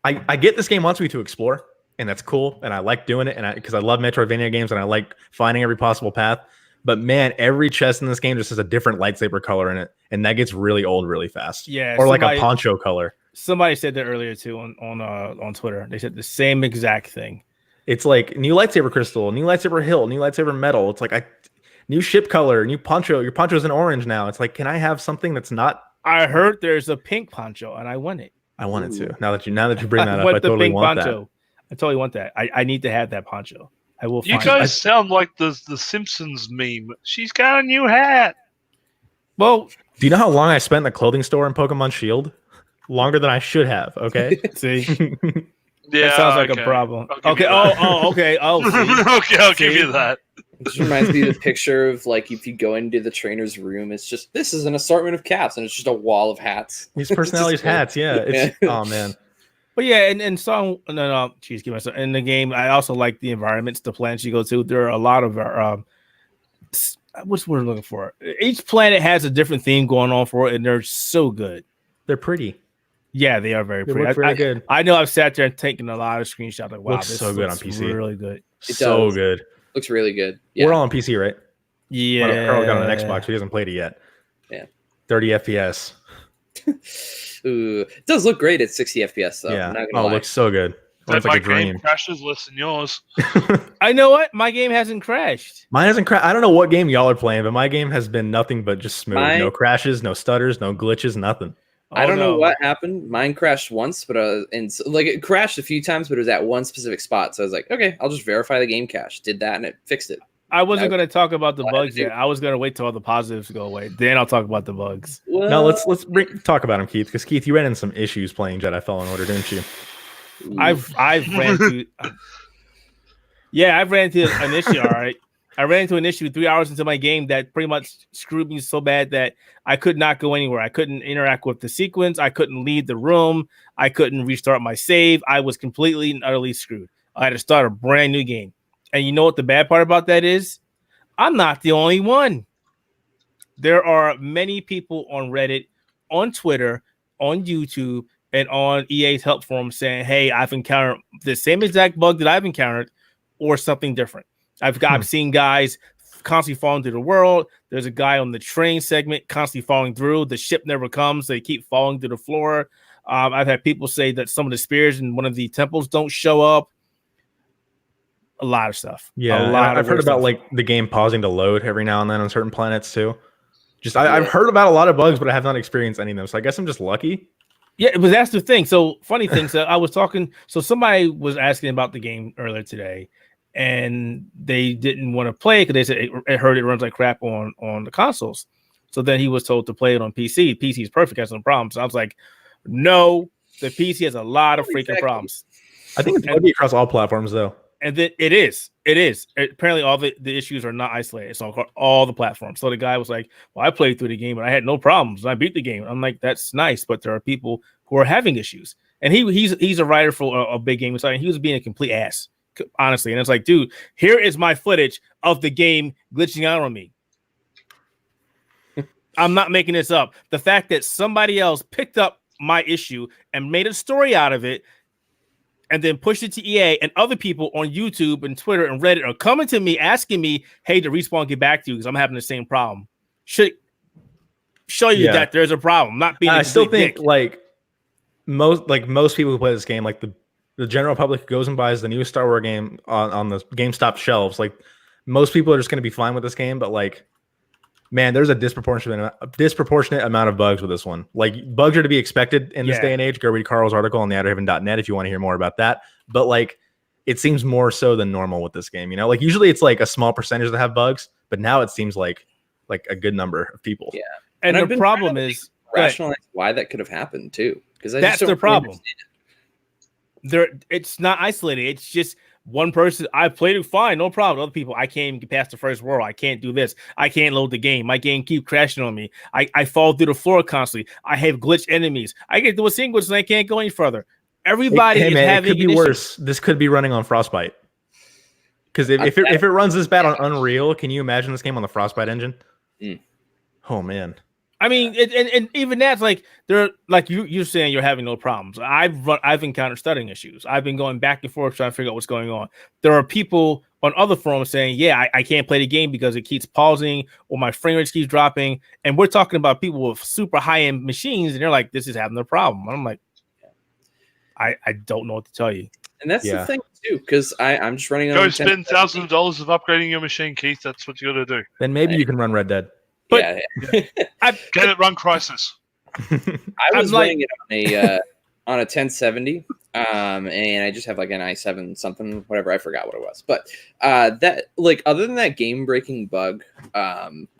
I get this game wants me to explore, and that's cool, and I like doing it, and because I love Metroidvania games, and I like finding every possible path. But man, every chest in this game just has a different lightsaber color in it, and that gets really old really fast. Yeah, or like a poncho color. Somebody said that earlier too on Twitter. They said the same exact thing. It's like new lightsaber crystal, new lightsaber hilt, new lightsaber metal. It's like new ship color, new poncho. Your poncho's in orange now. It's like, can I have something that's not? I heard there's a pink poncho, and I want it. I want it to. Now that you bring that I up, want I totally want poncho. I totally want that. I need to have that poncho. I will. You find guys it. sound like the Simpsons meme. She's got a new hat. Well, Do you know how long I spent in the clothing store in Pokemon Shield? Longer than I should have. Okay. see, Yeah, that sounds like okay. a problem. I'll give Okay. you that. Okay. Oh, see. Okay, I'll give See? you that. It just reminds me of the picture of like if you go into the trainer's room, it's just this is an assortment of caps, and it's just a wall of hats. These personalities' hats. Yeah. It's oh man. But yeah, and song geez, give myself in the game. I also like the environments, the planets you go to. There are a lot of what's the word I'm looking for? Each planet has a different theme going on for it, and they're so good. They're pretty. Yeah, they are very They pretty. look really good. I know I've sat there and taken a lot of screenshots. Like, wow, Looks this so good looks on PC. Really good. It So does. good. Looks really good. Yeah. We're all on PC, right? Yeah, Karl got an Xbox. He hasn't played it yet. Yeah. 30 FPS. Ooh, it does look great at 60 FPS though. Yeah. I'm not Oh, gonna it lie. looks so good. Runs My like a game dream. crashes less than yours. I know what my game hasn't crashed. Mine hasn't crashed. I don't know what game y'all are playing, but my game has been nothing but just smooth. No Mine- crashes, no stutters, no glitches, nothing. I don't no. know what happened. Mine crashed once, but like it crashed a few times, but it was at one specific spot. So I was like, okay, I'll just verify the game cache. Did that, and it fixed it. I wasn't going to talk about the all I had bugs to do. yet. I was going to wait till all the positives go away. Then I'll talk about the bugs. Well, No, let's talk about him, Keith. Because Keith, you ran into some issues playing Jedi Fallen Order, didn't you? I've ran into I've ran into an issue. All right, I ran into an issue 3 hours into my game that pretty much screwed me so bad that I could not go anywhere. I couldn't interact with the sequence. I couldn't leave the room. I couldn't restart my save. I was completely and utterly screwed. I had to start a brand new game. And you know what the bad part about that is? I'm not the only one. There are many people on Reddit, on Twitter, on YouTube, and on EA's help forum saying, hey, I've encountered the same exact bug that I've encountered or something different. I've seen guys constantly falling through the world. There's a guy on the train segment constantly falling through. The ship never comes. They keep falling through the floor. I've had people say that some of the spears in one of the temples don't show up. A lot of stuff. Yeah, I've heard about like the game pausing to load every now and then on certain planets too. I've heard about a lot of bugs, but I have not experienced any of them. So I guess I'm just lucky. Yeah, but that's the thing. So funny thing. So I was talking. So somebody was asking about the game earlier today, and they didn't want to play because they said it heard it runs like crap on the consoles. So then he was told to play it on PC. PC is perfect, has no problems. So I was like, no, the PC has a lot of freaking problems. I think it's buggy across all platforms though. And then it is. Apparently, all the issues are not isolated. It's all the platforms. So the guy was like, well, I played through the game and I had no problems. I beat the game. I'm like, that's nice, but there are people who are having issues. And he's a writer for a big game site, and he was being a complete ass, honestly. And it's like, dude, here is my footage of the game glitching out on me. I'm not making this up. The fact that somebody else picked up my issue and made a story out of it and then pushed it to EA, and other people on YouTube and Twitter and Reddit are coming to me asking me, hey, to Respawn get back to you because I'm having the same problem. Should show you that there's a problem. Not being. I still think like most people who play this game, like the general public goes and buys the new Star Wars game on the GameStop shelves. Like most people are just going to be fine with this game, but like, man, there's a disproportionate amount of bugs with this one. Like bugs are to be expected in this day and age. Go read Karl's article on theouterhaven.net if you want to hear more about that. But like, it seems more so than normal with this game. You know, like usually it's like a small percentage that have bugs, but now it seems like like a good number of people. Yeah. And I've the been problem trying to is rationalize why that could have happened too, because that's the problem. It's not isolated. It's just one person. I played it fine, no problem. Other people, I can't even get past the first world. I can't do this. I can't load the game. My game keep crashing on me. I fall through the floor constantly. I have glitch enemies. I get to a sequence and I can't go any further. Everybody is having. It could be worse. This could be running on Frostbite. Because if it runs this bad on Unreal, can you imagine this game on the Frostbite engine? Oh man. I mean, and even that's like they're like you're saying you're having no problems. I've encountered stuttering issues. I've been going back and forth trying to figure out what's going on. There are people on other forums saying, "Yeah, I can't play the game because it keeps pausing or my frame rate keeps dropping." And we're talking about people with super high end machines, and they're like, "This is having a problem." And I'm like, I don't know what to tell you. And that's the thing too, because I'm just running. Go spend thousands of dollars of upgrading your machine, Keith. That's what you got to do. Then maybe you can run Red Dead. But Get it run Crisis. I was running it on a 1070, and I just have like an i7 something, whatever. I forgot what it was, but that like other than that game breaking bug,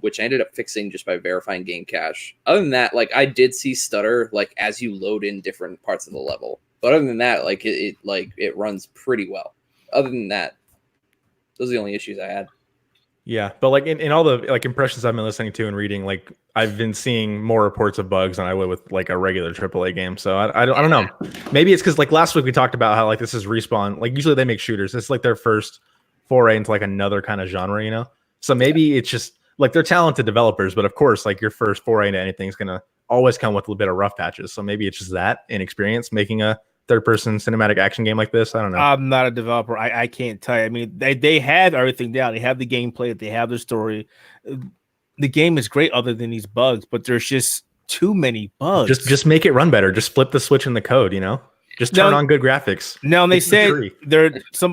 which I ended up fixing just by verifying game cache. Other than that, like I did see stutter like as you load in different parts of the level. But other than that, like it runs pretty well. Other than that, those are the only issues I had. Yeah, but like in all the like impressions I've been listening to and reading, like I've been seeing more reports of bugs than I would with like a regular AAA game. So I don't know. Maybe it's because like last week we talked about how like this is Respawn. Like usually they make shooters. It's like their first foray into like another kind of genre, you know. So maybe it's just like they're talented developers, but of course like your first foray into anything is gonna always come with a little bit of rough patches. So maybe it's just that inexperience making a third-person cinematic action game like this. I don't know. I'm not a developer. I can't tell you. I mean, they have everything down. They have the gameplay. They have the story. The game is great other than these bugs, but there's just too many bugs. Just make it run better. Just flip the switch in the code, you know? Just turn on good graphics. Now, they said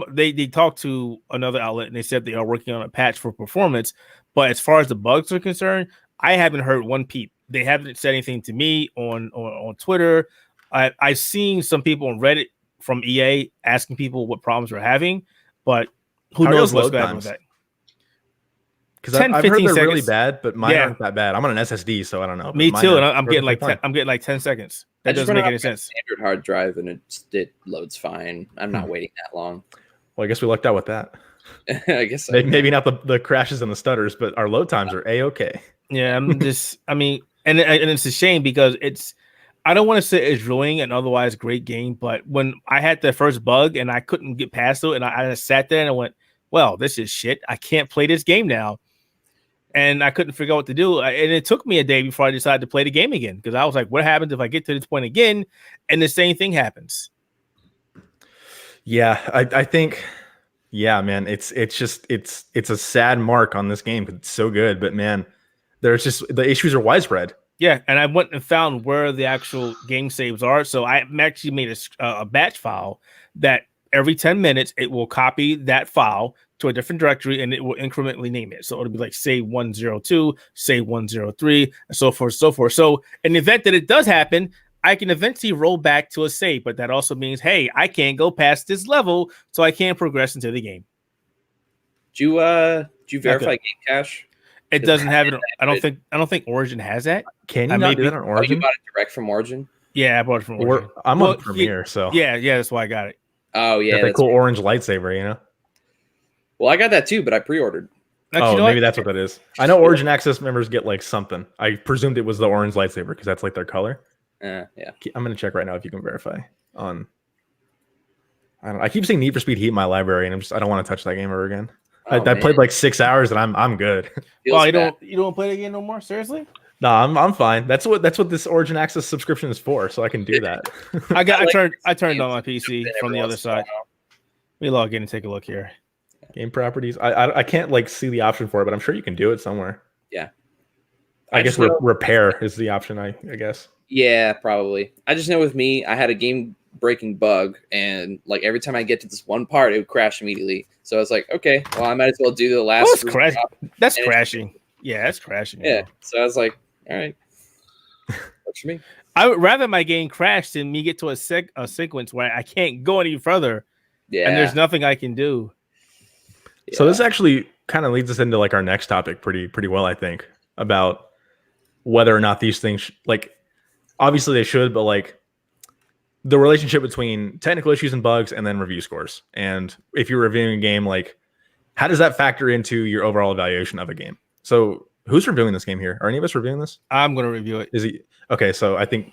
they talked to another outlet, and they said they are working on a patch for performance. But as far as the bugs are concerned, I haven't heard one peep. They haven't said anything to me on Twitter. I've seen some people on Reddit from EA asking people what problems they're having, but who knows what's bad with that? Because I've heard they're really bad, but mine aren't that bad. I'm on an SSD, so I don't know. Me too, and I'm getting like 10 seconds. That doesn't make any sense. Standard hard drive, and it loads fine. I'm not waiting that long. Well, I guess we lucked out with that. I guess maybe not the crashes and the stutters, but our load times are a-okay. Yeah, and it's a shame because I don't want to say it's ruining an otherwise great game, but when I had the first bug and I couldn't get past it, and I just sat there and I went, well, this is shit. I can't play this game now. And I couldn't figure out what to do. And it took me a day before I decided to play the game again, because I was like, what happens if I get to this point again and the same thing happens? Yeah, I think, yeah, man, it's a sad mark on this game because it's so good, but man, there's just the issues are widespread. Yeah, and I went and found where the actual game saves are. So I actually made a batch file that every 10 minutes it will copy that file to a different directory and it will incrementally name it. So it'll be like save 102, save 103, and so forth, so forth. So in the event that it does happen, I can eventually roll back to a save, but that also means, hey, I can't go past this level, so I can't progress into the game. Do you verify game cache? It doesn't have it. I don't think Origin has that. Can you not do that on Origin? You bought it direct from Origin? Yeah, I bought it from Origin. I'm on Premiere, so yeah, that's why I got it. Oh yeah, that cool orange lightsaber, you know. Well, I got that too, but I pre-ordered. Maybe that's what that is. I know Origin Access members get like something. I presumed it was the orange lightsaber because that's like their color. Yeah. I'm gonna check right now if you can verify on. I keep seeing Need for Speed Heat in my library, and I don't want to touch that game ever again. I played like 6 hours, and I'm good. Well, you don't play the game no more? Seriously? No, I'm fine. That's what this Origin Access subscription is for, so I can do that. I turned on my PC from the other side. Let me log in and take a look here. Game properties. I can't like see the option for it, but I'm sure you can do it somewhere. Yeah. I guess repair is the option. I guess. Yeah, probably. I just know with me, I had a game-breaking bug, and like every time I get to this one part, it would crash immediately. So I was like, okay, well, I might as well do the last. That's crashing. Yeah, that's crashing. Yeah. So I was like, all right, works for me. I would rather my game crash than me get to a sequence where I can't go any further. Yeah. And there's nothing I can do. So this actually kind of leads us into like our next topic pretty well, I think. about whether or not these things obviously they should, but like the relationship between technical issues and bugs and then review scores. And if you're reviewing a game, like how does that factor into your overall evaluation of a game? So who's reviewing this game here? Are any of us reviewing this? I'm going to review it. Is he? Okay, so I think,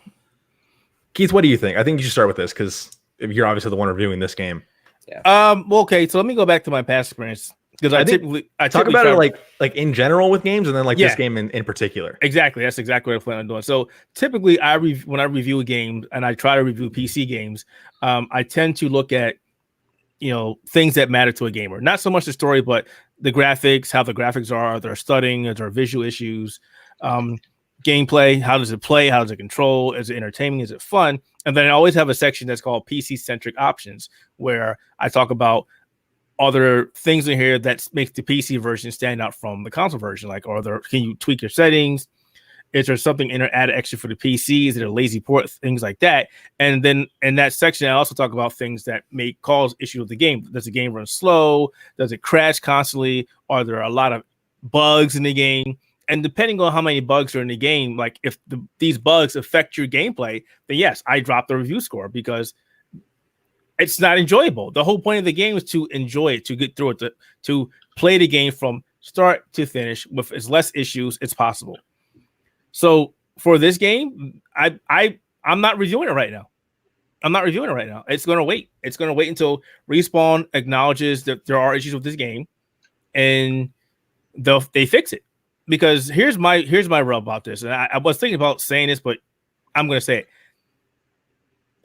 Keith, what do you think? I think you should start with this because you're obviously the one reviewing this game. Yeah. Well, okay, so let me go back to my past experience because I typically talk about it like in general with games and then like Yeah. this game in particular. Exactly. That's exactly what I plan on doing. So typically when I review a game and I try to review PC games, I tend to look at, things that matter to a gamer. Not so much the story, but the graphics, how the graphics are there studying, are there visual issues, gameplay, how does it play, how does it control, is it entertaining, is it fun? And then I always have a section that's called PC-centric options, where I talk about other things in here that makes the PC version stand out from the console version. Like, can you tweak your settings? Is there something added extra for the PC? Is it a lazy port? Things like that. And then in that section, I also talk about things that may cause issues with the game. Does the game run slow? Does it crash constantly? Are there a lot of bugs in the game? And depending on how many bugs are in the game, like if these bugs affect your gameplay, then yes, I drop the review score because it's not enjoyable. The whole point of the game is to enjoy it, to get through it, to play the game from start to finish with as less issues as possible. So for this game, I'm not reviewing it right now. It's going to wait. It's going to wait until Respawn acknowledges that there are issues with this game, and they fix it. Because here's my rub about this, and I was thinking about saying this, but I'm going to say it.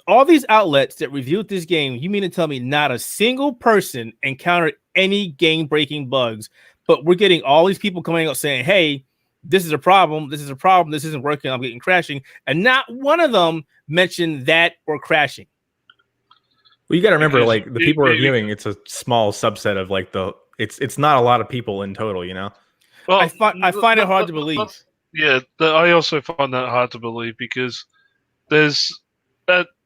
All these outlets that reviewed this game, you mean to tell me not a single person encountered any game-breaking bugs, but we're getting all these people coming out saying, hey, this is a problem, this isn't working, I'm getting crashing, and not one of them mentioned that or crashing. Well, you got to remember, like the people reviewing, it's a small subset of like it's not a lot of people in total, Well, I find it hard to believe. Yeah, I also find that hard to believe because there's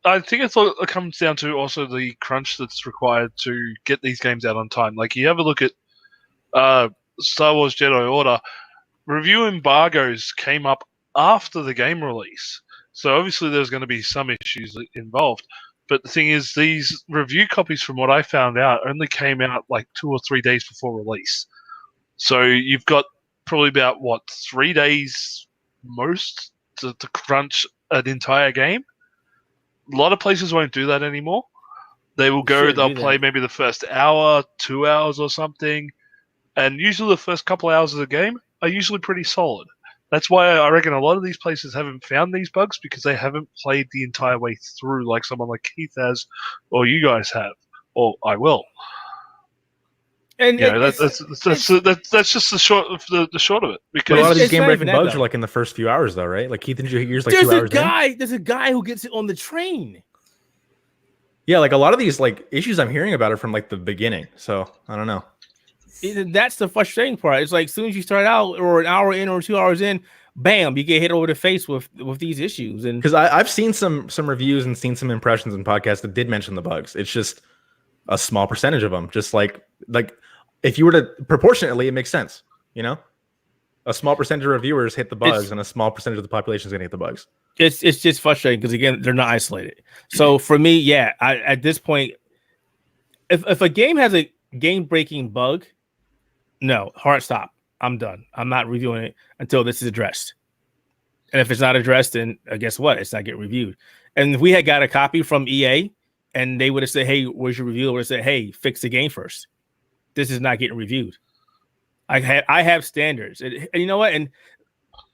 I think it comes down to also the crunch that's required to get these games out on time. Like you have a look at Star Wars Jedi Order, review embargoes came up after the game release. So obviously there's going to be some issues involved. But the thing is, these review copies, from what I found out, only came out like 2 or 3 days before release. So you've got probably about 3 days most to crunch an entire game. A lot of places won't do that anymore. They will they'll play maybe the first hour, 2 hours or something. And usually the first couple hours of the game are usually pretty solid. That's why I reckon a lot of these places haven't found these bugs, because they haven't played the entire way through like someone like Keith has, or you guys have, or I will. And that's just the short of it. Because a lot of these game-breaking bugs are like in the first few hours, though, right? Like Keith, didn't you yours like 2 hours? There's a guy who gets it on the train. Yeah, like a lot of these like issues I'm hearing about are from like the beginning. So I don't know. That's the frustrating part. It's like as soon as you start out, or an hour in or 2 hours in, bam, you get hit over the face with these issues. And because I've seen some reviews and seen some impressions and podcasts that did mention the bugs. It's just a small percentage of them. Just like if you were to proportionately, it makes sense. A small percentage of reviewers hit the bugs, and a small percentage of the population is going to hit the bugs. It's just frustrating because again, they're not isolated. So for me, yeah, at this point, if a game has a game-breaking bug, no, hard stop. I'm done. I'm not reviewing it until this is addressed. And if it's not addressed, then guess what? It's not getting reviewed. And if we had got a copy from EA and they would have said, hey, where's your review? I would have said, hey, fix the game first. This is not getting reviewed. I have standards. And you know what? And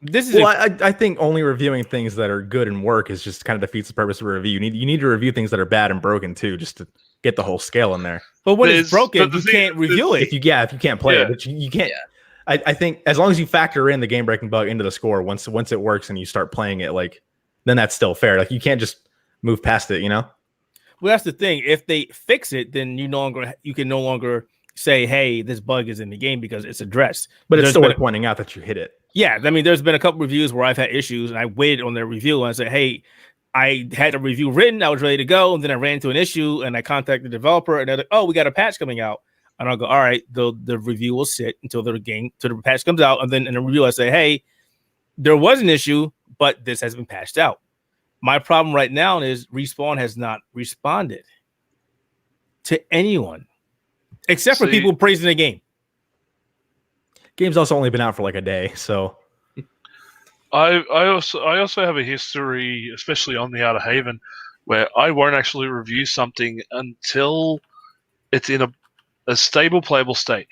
this is I think only reviewing things that are good and work is just kind of defeats the purpose of a review. You need to review things that are bad and broken too, just to get the whole scale in there. But when it's broken, you can't review it. If you can't play it, but you can't. Yeah. I think as long as you factor in the game breaking bug into the score, once it works and you start playing it, then that's still fair. Like you can't just move past it, Well, that's the thing. If they fix it, then you can no longer say, hey, this bug is in the game because it's addressed. But it's still worth pointing out that you hit it. Yeah, I mean, there's been a couple reviews where I've had issues, and I waited on their review and I said, hey, I had a review written, I was ready to go, and then I ran into an issue, and I contacted the developer, and they're like, oh, we got a patch coming out. and I'll go, all right, the review will sit until the patch comes out, and then in a review I say, hey, there was an issue, but this has been patched out. My problem right now is Respawn has not responded to anyone except for people praising the game. Game's also only been out for like a day, so I also have a history, especially on the Outer Haven, where I won't actually review something until it's in a stable playable state.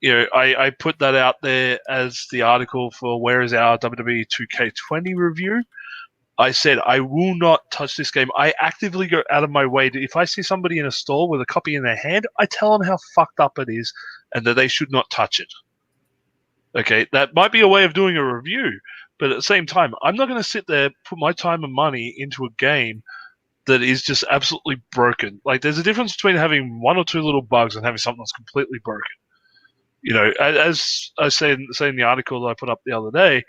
I put that out there as the article for where is our WWE 2K20 review. I said I will not touch this game. I actively go out of my way to, if I see somebody in a store with a copy in their hand, I tell them how fucked up it is and that they should not touch it. Okay, that might be a way of doing a review, but at the same time, I'm not going to sit there, put my time and money into a game that is just absolutely broken. Like, there's a difference between having one or two little bugs and having something that's completely broken. As I say in the article that I put up the other day,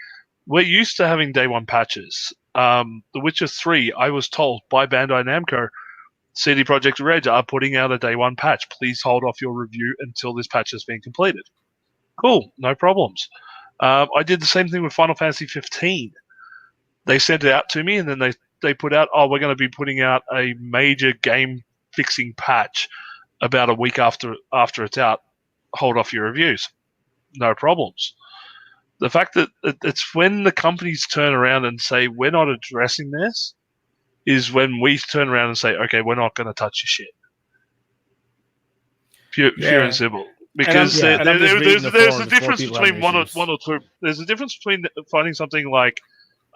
we're used to having day one patches. The Witcher 3, I was told by Bandai Namco, CD Projekt Red are putting out a day one patch. Please hold off your review until this patch has been completed. Cool, no problems. I did the same thing with Final Fantasy 15. They sent it out to me, and then they put out, we're going to be putting out a major game-fixing patch about a week after it's out. Hold off your reviews. No problems. The fact that it's when the companies turn around and say, we're not addressing this, is when we turn around and say, okay, we're not going to touch your shit. Pure and simple. Because there's a difference between one or two. There's a difference between finding something like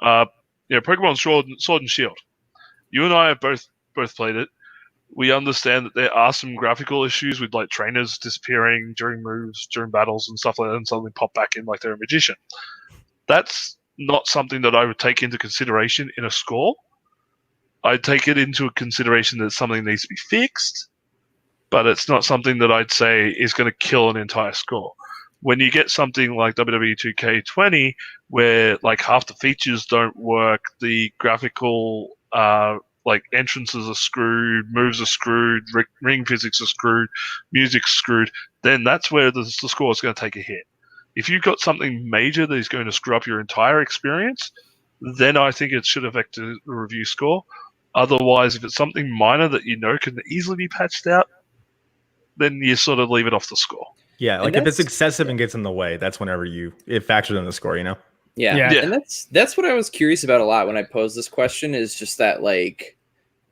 Pokemon Sword and Shield. You and I have both played it. We understand that there are some graphical issues with like trainers disappearing during moves, during battles and stuff like that, and suddenly pop back in like they're a magician. That's not something that I would take into consideration in a score. I'd take it into consideration that something needs to be fixed, but it's not something that I'd say is going to kill an entire score. When you get something like WWE 2K20, where like half the features don't work, the graphical like entrances are screwed, moves are screwed, ring physics are screwed, music's screwed, then that's where the score is going to take a hit. If you've got something major that is going to screw up your entire experience, then I think it should affect the review score. Otherwise, if it's something minor that you know can easily be patched out, then you sort of leave it off the score. Yeah, like if it's excessive and gets in the way, that's whenever it factors in the score, Yeah, and that's what I was curious about a lot when I posed this question, is just that, like,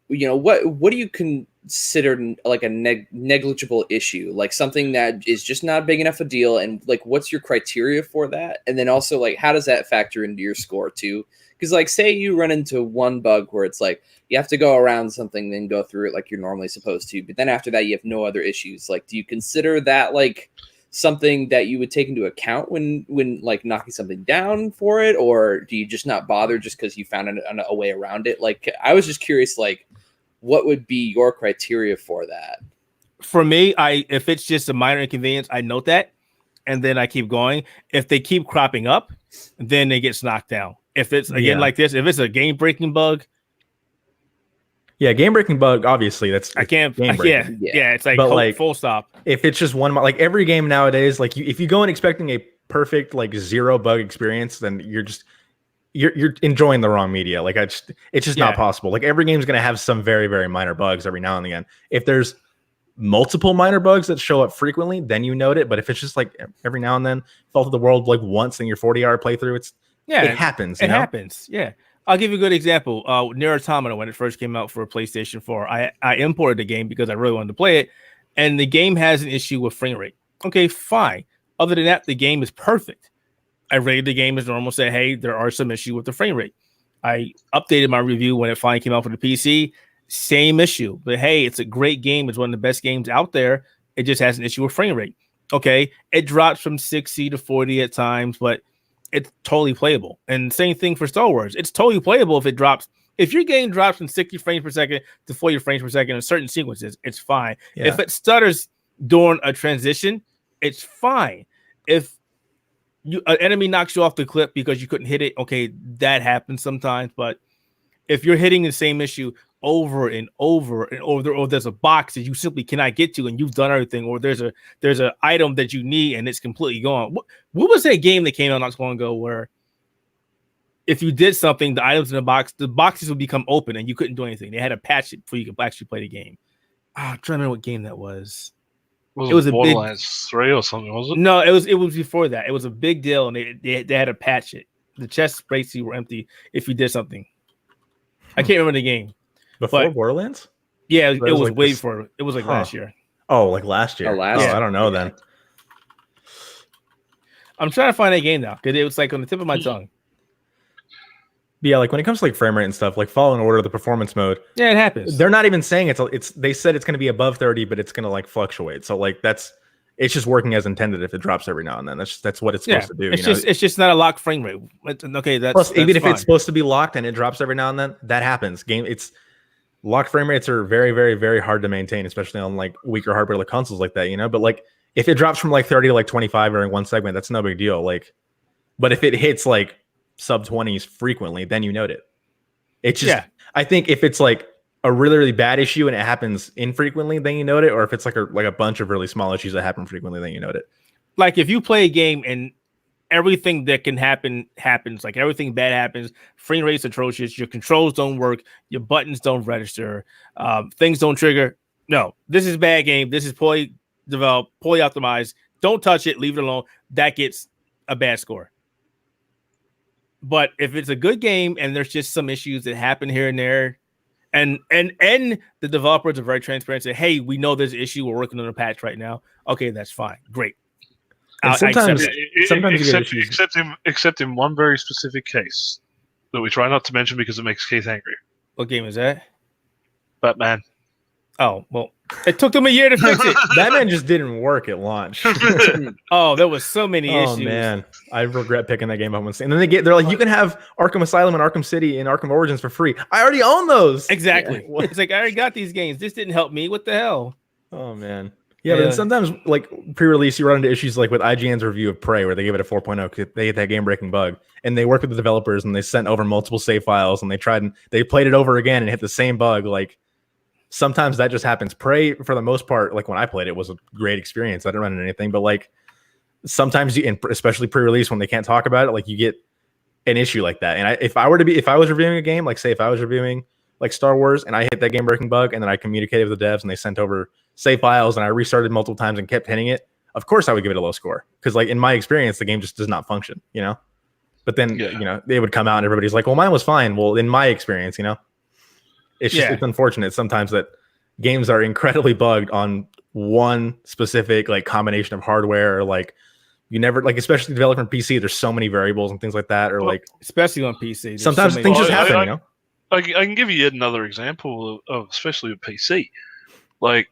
what do you consider like a negligible issue, like something that is just not big enough a deal, and like what's your criteria for that? And then also, like, how does that factor into your score too? Because like, say you run into one bug where it's like you have to go around something, then go through it like you're normally supposed to, but then after that you have no other issues. Like, do you consider that like something that you would take into account when like knocking something down for it, or do you just not bother just because you found a way around it? Like, I was just curious, like, what would be your criteria for that? For me, if it's just a minor inconvenience, I note that, and then I keep going. If they keep cropping up, then it gets knocked down. If it's like this, if it's a game breaking bug. Yeah, game breaking bug. Obviously, that's I can't. Yeah, it's like, full stop. If it's just one, like every game nowadays, like if you go in expecting a perfect like zero bug experience, then you're enjoying the wrong media. Like it's just not possible. Like every game is going to have some very, very minor bugs every now and again. If there's multiple minor bugs that show up frequently, then you note it. But if it's just like every now and then, fault of the world like once in your 40-hour playthrough, it happens. It happens. Yeah. I'll give you a good example. Nier Automata, when it first came out for PlayStation 4, I imported the game because I really wanted to play it, and the game has an issue with frame rate. Okay, fine. Other than that, the game is perfect. I rated the game as normal, said, hey, there are some issues with the frame rate. I updated my review when it finally came out for the PC. Same issue. But hey, it's a great game. It's one of the best games out there. It just has an issue with frame rate. Okay, it drops from 60 to 40 at times, but it's totally playable. And same thing for Star Wars. It's totally playable if it drops. If your game drops from 60 frames per second to 40 frames per second in certain sequences, it's fine. Yeah. If it stutters during a transition, it's fine. If an enemy knocks you off the clip because you couldn't hit it, okay, that happens sometimes. But if you're hitting the same issue over and over and over, or there's a box that you simply cannot get to and you've done everything, or there's an item that you need and it's completely gone. What was that game that came out not so long ago where if you did something, the items in the boxes would become open and you couldn't do anything? They had to patch it before you could actually play the game. I'm trying to remember what game that was. It was a Borderlands 3 or something, was it? No, it was before that. It was a big deal, and they had to patch it. The chests basically were empty if you did something. I can't remember the game. Before Borderlands? Yeah, it was like way before. It was like last year. Oh, like last year. I don't know then. I'm trying to find that game now because it was like on the tip of my tongue. Yeah, like when it comes to like frame rate and stuff, like Fallen Order, the performance mode. Yeah, it happens. They're not even saying it's. They said it's going to be above 30, but it's going to like fluctuate. So like it's just working as intended. If it drops every now and then, that's what it's supposed to do. It's just not a locked frame rate. Okay, plus even if it's supposed to be locked and it drops every now and then, that happens. It's locked frame rates are very, very, very hard to maintain, especially on like weaker hardware like consoles like that. But like if it drops from like 30 to like 25 during one segment, that's no big deal. Like, but if it hits like sub 20s frequently, then you note it. It's just I think if it's like a really, really bad issue and it happens infrequently, then you note it. Or if it's like a bunch of really small issues that happen frequently, then you note it. Like if you play a game and everything that can happen happens, like everything bad happens, frame rate's atrocious, your controls don't work, your buttons don't register, things don't trigger. No, this is a bad game. This is poorly developed, poorly optimized. Don't touch it, leave it alone. That gets a bad score. But if it's a good game and there's just some issues that happen here and there, and the developers are very transparent, say, hey, we know there's an issue, we're working on a patch right now. Okay, that's fine. Great. Sometimes except in one very specific case that we try not to mention because it makes Keith angry. What game is that? Batman. Oh, well, it took them a year to fix it. Batman just didn't work at launch. Oh, there was so many issues. Oh man, I regret picking that game up once. And then they're like, you can have Arkham Asylum and Arkham City and Arkham Origins for free. I already own those. Exactly. Yeah. It's like I already got these games. This didn't help me. What the hell? Oh man. Yeah, but then sometimes like pre-release, you run into issues like with IGN's review of Prey, where they give it a 4.0 because they hit that game-breaking bug, and they worked with the developers and they sent over multiple save files and they played it over again and hit the same bug. Like sometimes that just happens. Prey, for the most part, like when I played it, was a great experience. I didn't run into anything, but like sometimes and especially pre-release when they can't talk about it, like you get an issue like that. And if I was reviewing a game, like say if I was reviewing like Star Wars and I hit that game-breaking bug and then I communicated with the devs and they sent over save files and I restarted multiple times and kept hitting it, of course I would give it a low score because like in my experience the game just does not function, but then they would come out and everybody's like, well, mine was fine. Well, in my experience, it's just it's unfortunate sometimes that games are incredibly bugged on one specific like combination of hardware, or like you never like, especially developing PC, there's so many variables and things like that, or like especially on PC sometimes things just happen. I can give you yet another example of especially with PC. Like,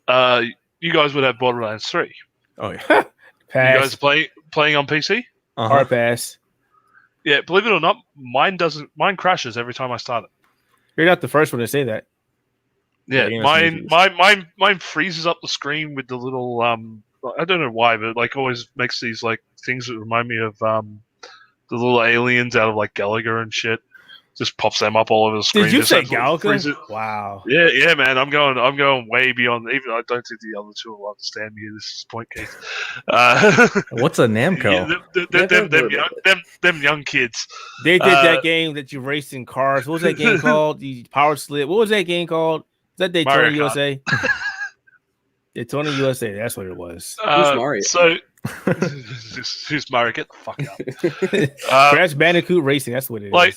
you guys would have Borderlands 3. Oh yeah. You guys playing on PC? Hard pass. Yeah, believe it or not, mine crashes every time I start it. You're not the first one to say that. Yeah, mine freezes up the screen with the little I don't know why, but like always makes these like things that remind me of the little aliens out of like Gallagher and shit. Just pops them up all over the screen. Did you just say Gallagher? Wow. Yeah, man. I'm going way beyond. Even I don't think the other two will understand me at this point, Keith. What's a Namco? Yeah, them young kids. They did that game that you raced in cars. What was that game called? The Power Slip. What was that game called? Is that Daytona USA? Daytona USA. That's what it was. Who's Mario? So. Who's Mario? Get the fuck out. Crash Bandicoot Racing. That's what it is. Like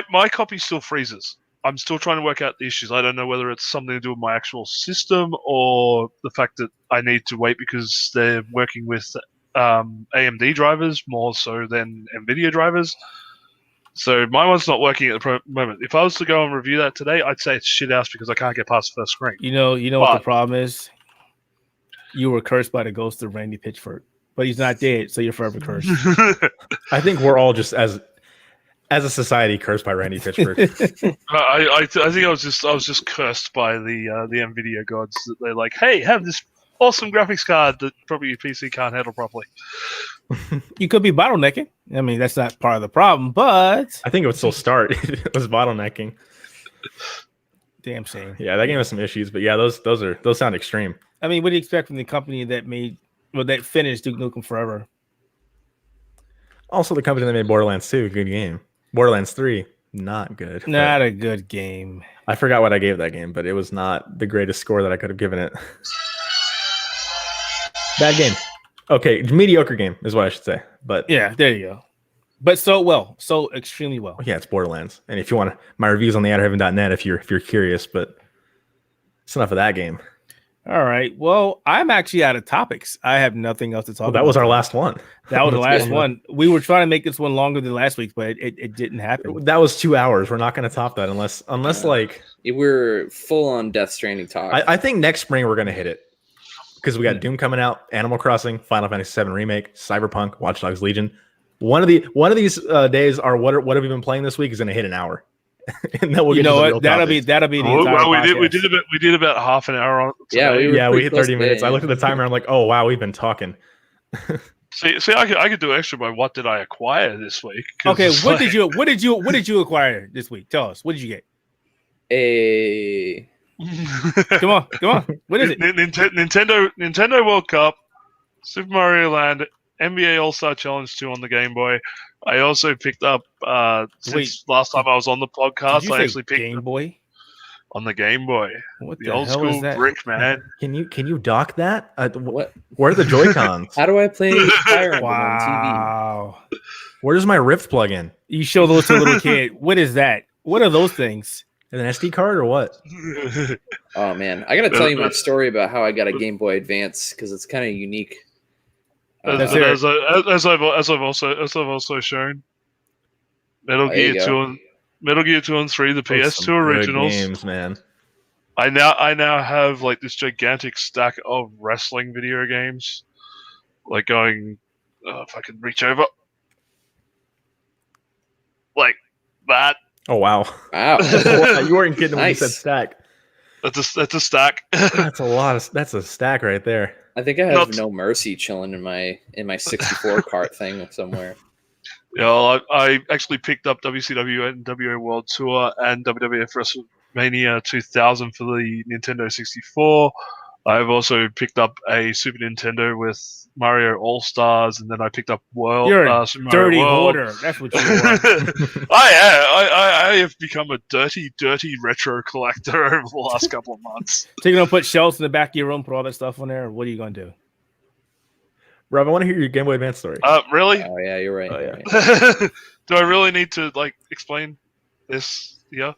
my copy still freezes. I'm still trying to work out the issues. I don't know whether it's something to do with my actual system or the fact that I need to wait because they're working with AMD drivers more so than NVIDIA drivers. So my one's not working at the moment. If I was to go and review that today, I'd say it's shit house because I can't get past the first screen. You know what the problem is? You were cursed by the ghost of Randy Pitchford. But he's not dead, so you're forever cursed. I think we're all just as a society cursed by Randy Pitchford. I think I was just cursed by the NVIDIA gods that they're like, hey, have this awesome graphics card that probably your PC can't handle properly. You could be bottlenecking. I mean, that's not part of the problem, but I think it would still start if it was bottlenecking. Damn shame. Yeah, that game has some issues, but yeah, those sound extreme. I mean, what do you expect from the company that that finished Duke Nukem Forever? Also, the company that made Borderlands 2, good game. Borderlands 3, not good. Not a good game. I forgot what I gave that game, but it was not the greatest score that I could have given it. Bad game. Okay, mediocre game is what I should say. But yeah, there you go. But so extremely well. Yeah, it's Borderlands. And if you want my reviews on the outerheaven.net if you're curious, but it's enough of that game. All right. Well, I'm actually out of topics. I have nothing else to talk about. That was our last one. That was the last one. We were trying to make this one longer than last week, but it didn't happen. That was 2 hours. We're not going to top that unless like we're full on Death Stranding talk. I think next spring we're going to hit it because we got Doom coming out, Animal Crossing, Final Fantasy VII Remake, Cyberpunk, Watch Dogs Legion. One of these days are what have we been playing this week is going to hit an hour. And then we'll get what that'll be the entire we did about half an hour on today. We hit 30 minutes. I looked at the timer. I'm like, oh wow, we've been talking. see, I could do extra by what did I acquire this week? Okay, what did you acquire this week? Tell us. What did you get? Come on. What is it? Nintendo World Cup, Super Mario Land, NBA All-Star Challenge 2 on the Game Boy. I also picked up since last time I was on the podcast. I actually picked Game Boy on the Game Boy. What the old school brick, man. Can you dock that? What? Where are the Joy-Cons? How do I play Fire Emblem on TV? Where's my Rift plug-in? You show those to a little kid. What is that? What are those things? An SD card or what? Oh man, I gotta tell you my story about how I got a Game Boy Advance because it's kind of unique. As I've also shown, Metal Gear 2 and 3, the PS2 originals. Games, man. I now have like this gigantic stack of wrestling video games, like going. If I can reach over, like that. Oh wow! You weren't kidding when you said stack. That's a stack. That's a stack right there. I think I have No Mercy chilling in my 64 cart thing somewhere. Yeah, I actually picked up WCW NWA World Tour and WWF WrestleMania 2000 for the Nintendo 64. I've also picked up a Super Nintendo with Mario All Stars, and then I picked up You're a dirty hoarder. That's what you are. I have become a dirty retro collector over the last couple of months. So you're gonna put shelves in the back of your room, put all that stuff on there? Or what are you gonna do? Rob, I want to hear your Game Boy Advance story. Really? Oh yeah, you're right. Right. Do I really need to explain this? Yeah,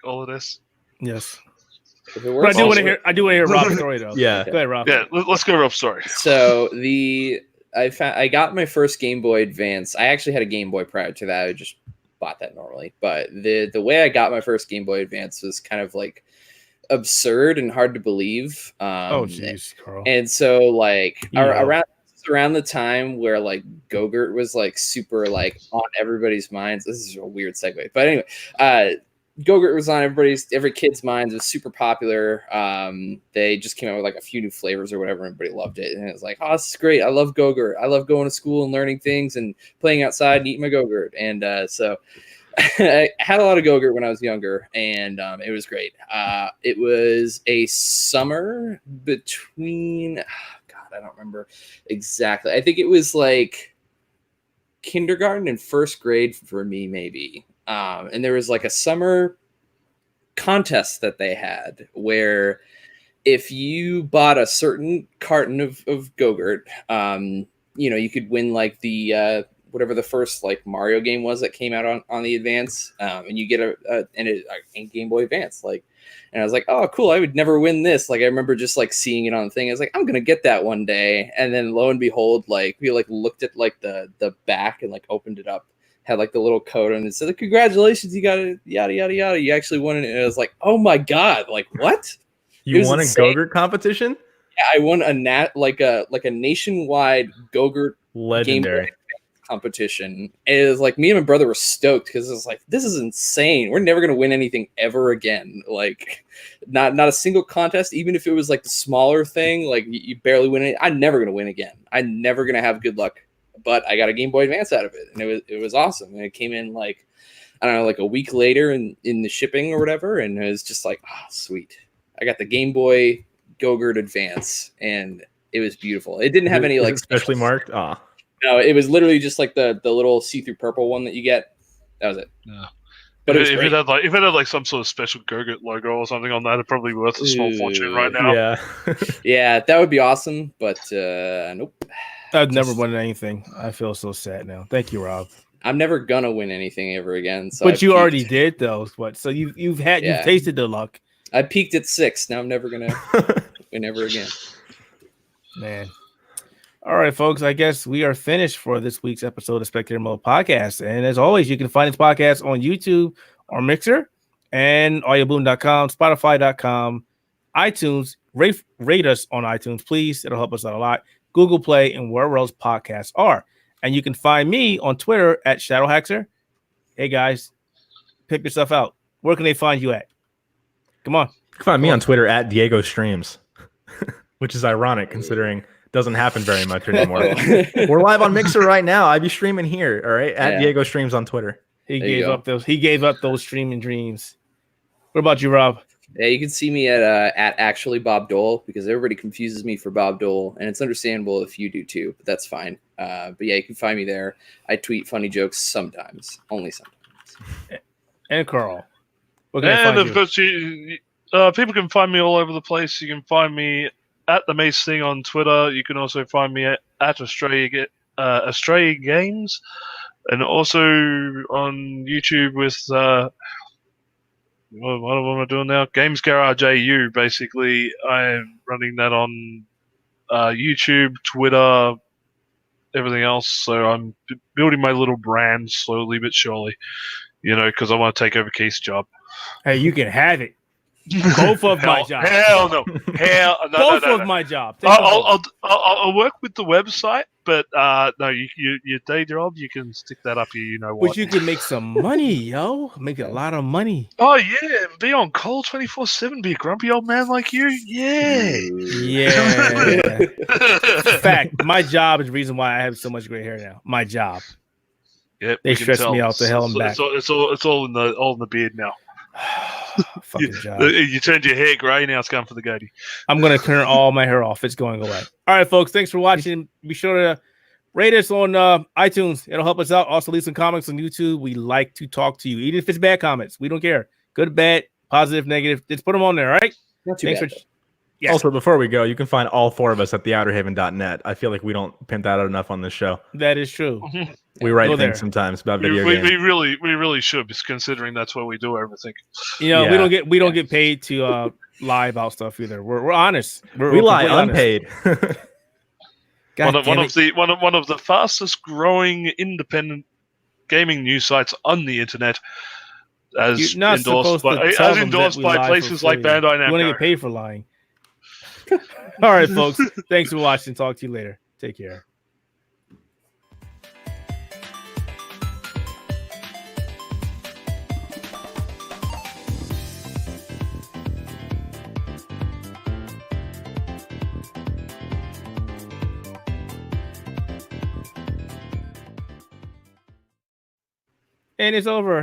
all of this. Yes. If it works, I do want to hear Rob's story though. Yeah. Go ahead, Rob. Yeah, let's go Rob's story. So I got my first Game Boy Advance. I actually had a Game Boy prior to that. I just bought that normally. But the way I got my first Game Boy Advance was kind of absurd and hard to believe. Oh jeez, Karl. And so around the time where Go-Gurt was super on everybody's minds. This is a weird segue. But anyway, Go-Gurt was on every kid's minds. It was super popular. They just came out with a few new flavors or whatever. Everybody loved it. And it was oh, this is great. I love Go-Gurt. I love going to school and learning things and playing outside and eating my Go-Gurt. And so I had a lot of Go-Gurt when I was younger, and it was great. It was a summer between, I don't remember exactly. I think it was kindergarten and first grade for me, maybe. And there was a summer contest that they had where if you bought a certain carton of Go-Gurt, you could win the whatever the first like Mario game was that came out on the Advance, and you get a Game Boy Advance, like, and I was like, oh cool, I would never win this. Like I remember just like seeing it on the thing. I was like, I'm gonna get that one day, and then lo and behold, like we like looked at like the back and like opened it up, had like the little code and it said, congratulations, you got it, yada yada yada, you actually won it. And I was like, oh my god, like what? You won a Go-Gurt competition? Yeah, I won a nationwide Go-Gurt legendary competition. And it was like me and my brother were stoked because it was like, this is insane. We're never gonna win anything ever again. Like not a single contest, even if it was like the smaller thing, like you barely win it. I'm never gonna win again. I'm never gonna have good luck. But I got a Game Boy Advance out of it, and it was awesome. And it came in like I don't know, like a week later in the shipping or whatever, and it was just like, sweet. I got the Game Boy Go-Gurt Advance, and it was beautiful. It didn't have any like specially marked. No, it was literally just like the little see-through purple one that you get. That was it. Yeah. But if it had like some sort of special Go-Gurt logo or something on that, it'd probably be worth a small fortune right now. Yeah. Yeah, that would be awesome, but nope. I've never won anything. I feel so sad now. Thank you, Rob. I'm never gonna win anything ever again. So but you already did though. What? So you've tasted the luck. I peaked at 6. Now I'm never gonna win ever again. Man. All right, folks. I guess we are finished for this week's episode of Spectator Mode Podcast. And as always, you can find this podcast on YouTube or Mixer and audioboom.com, Spotify.com, iTunes. Rate us on iTunes, please. It'll help us out a lot. Google Play and wherever else podcasts are. And you can find me on Twitter at ShadowHaxer. Hey, guys, pick yourself out. Where can they find you at? Come on. You can find me on Twitter at Diego Streams, which is ironic considering it doesn't happen very much anymore. We're live on Mixer right now. I be streaming here. All right, at Diego Streams on Twitter. He gave up those streaming dreams. What about you, Rob? Yeah, you can see me at actually Bob Dole, because everybody confuses me for Bob Dole, and it's understandable if you do too, but that's fine. But yeah, you can find me there. I tweet funny jokes sometimes, only sometimes. And Karl. And of course, people can find me all over the place. You can find me at the Mace Thing on Twitter. You can also find me at Australia Games, and also on YouTube with what am I doing now? Games Garage AU. Basically, I'm running that on YouTube, Twitter, everything else. So I'm building my little brand slowly but surely, because I want to take over Keith's job. Hey, you can have it. Both of my job. Hell no. Both of my job. I'll work with the website, but no, your day job, you can stick that up here. You know what? But you can make some money, yo. Make a lot of money. Oh yeah, be on call 24/7. Be a grumpy old man like you. Yeah. Yeah. Fact, my job is the reason why I have so much gray hair now. My job. Yep. They stress me out to hell and back. It's all in the beard now. Fucking job. You turned your hair gray, now it's going for the goatee. I'm going to turn all my hair off. It's going away. All right, folks. Thanks for watching. Be sure to rate us on iTunes. It'll help us out. Also, leave some comments on YouTube. We like to talk to you, even if it's bad comments. We don't care. Good, bad, positive, negative. Just put them on there, all right? Not too bad. Yes. Also, before we go, you can find all 4 of us at theouterhaven.net. I feel like we don't pimp that out enough on this show. That is true. We write things sometimes about video games. We really should, considering that's where we do everything. We don't get paid to lie about stuff either. We're honest. We lie unpaid. One of the fastest growing independent gaming news sites on the internet, as endorsed by places like Bandai Namco. You want to get paid for lying. All right, folks. Thanks for watching. Talk to you later. Take care. And it's over.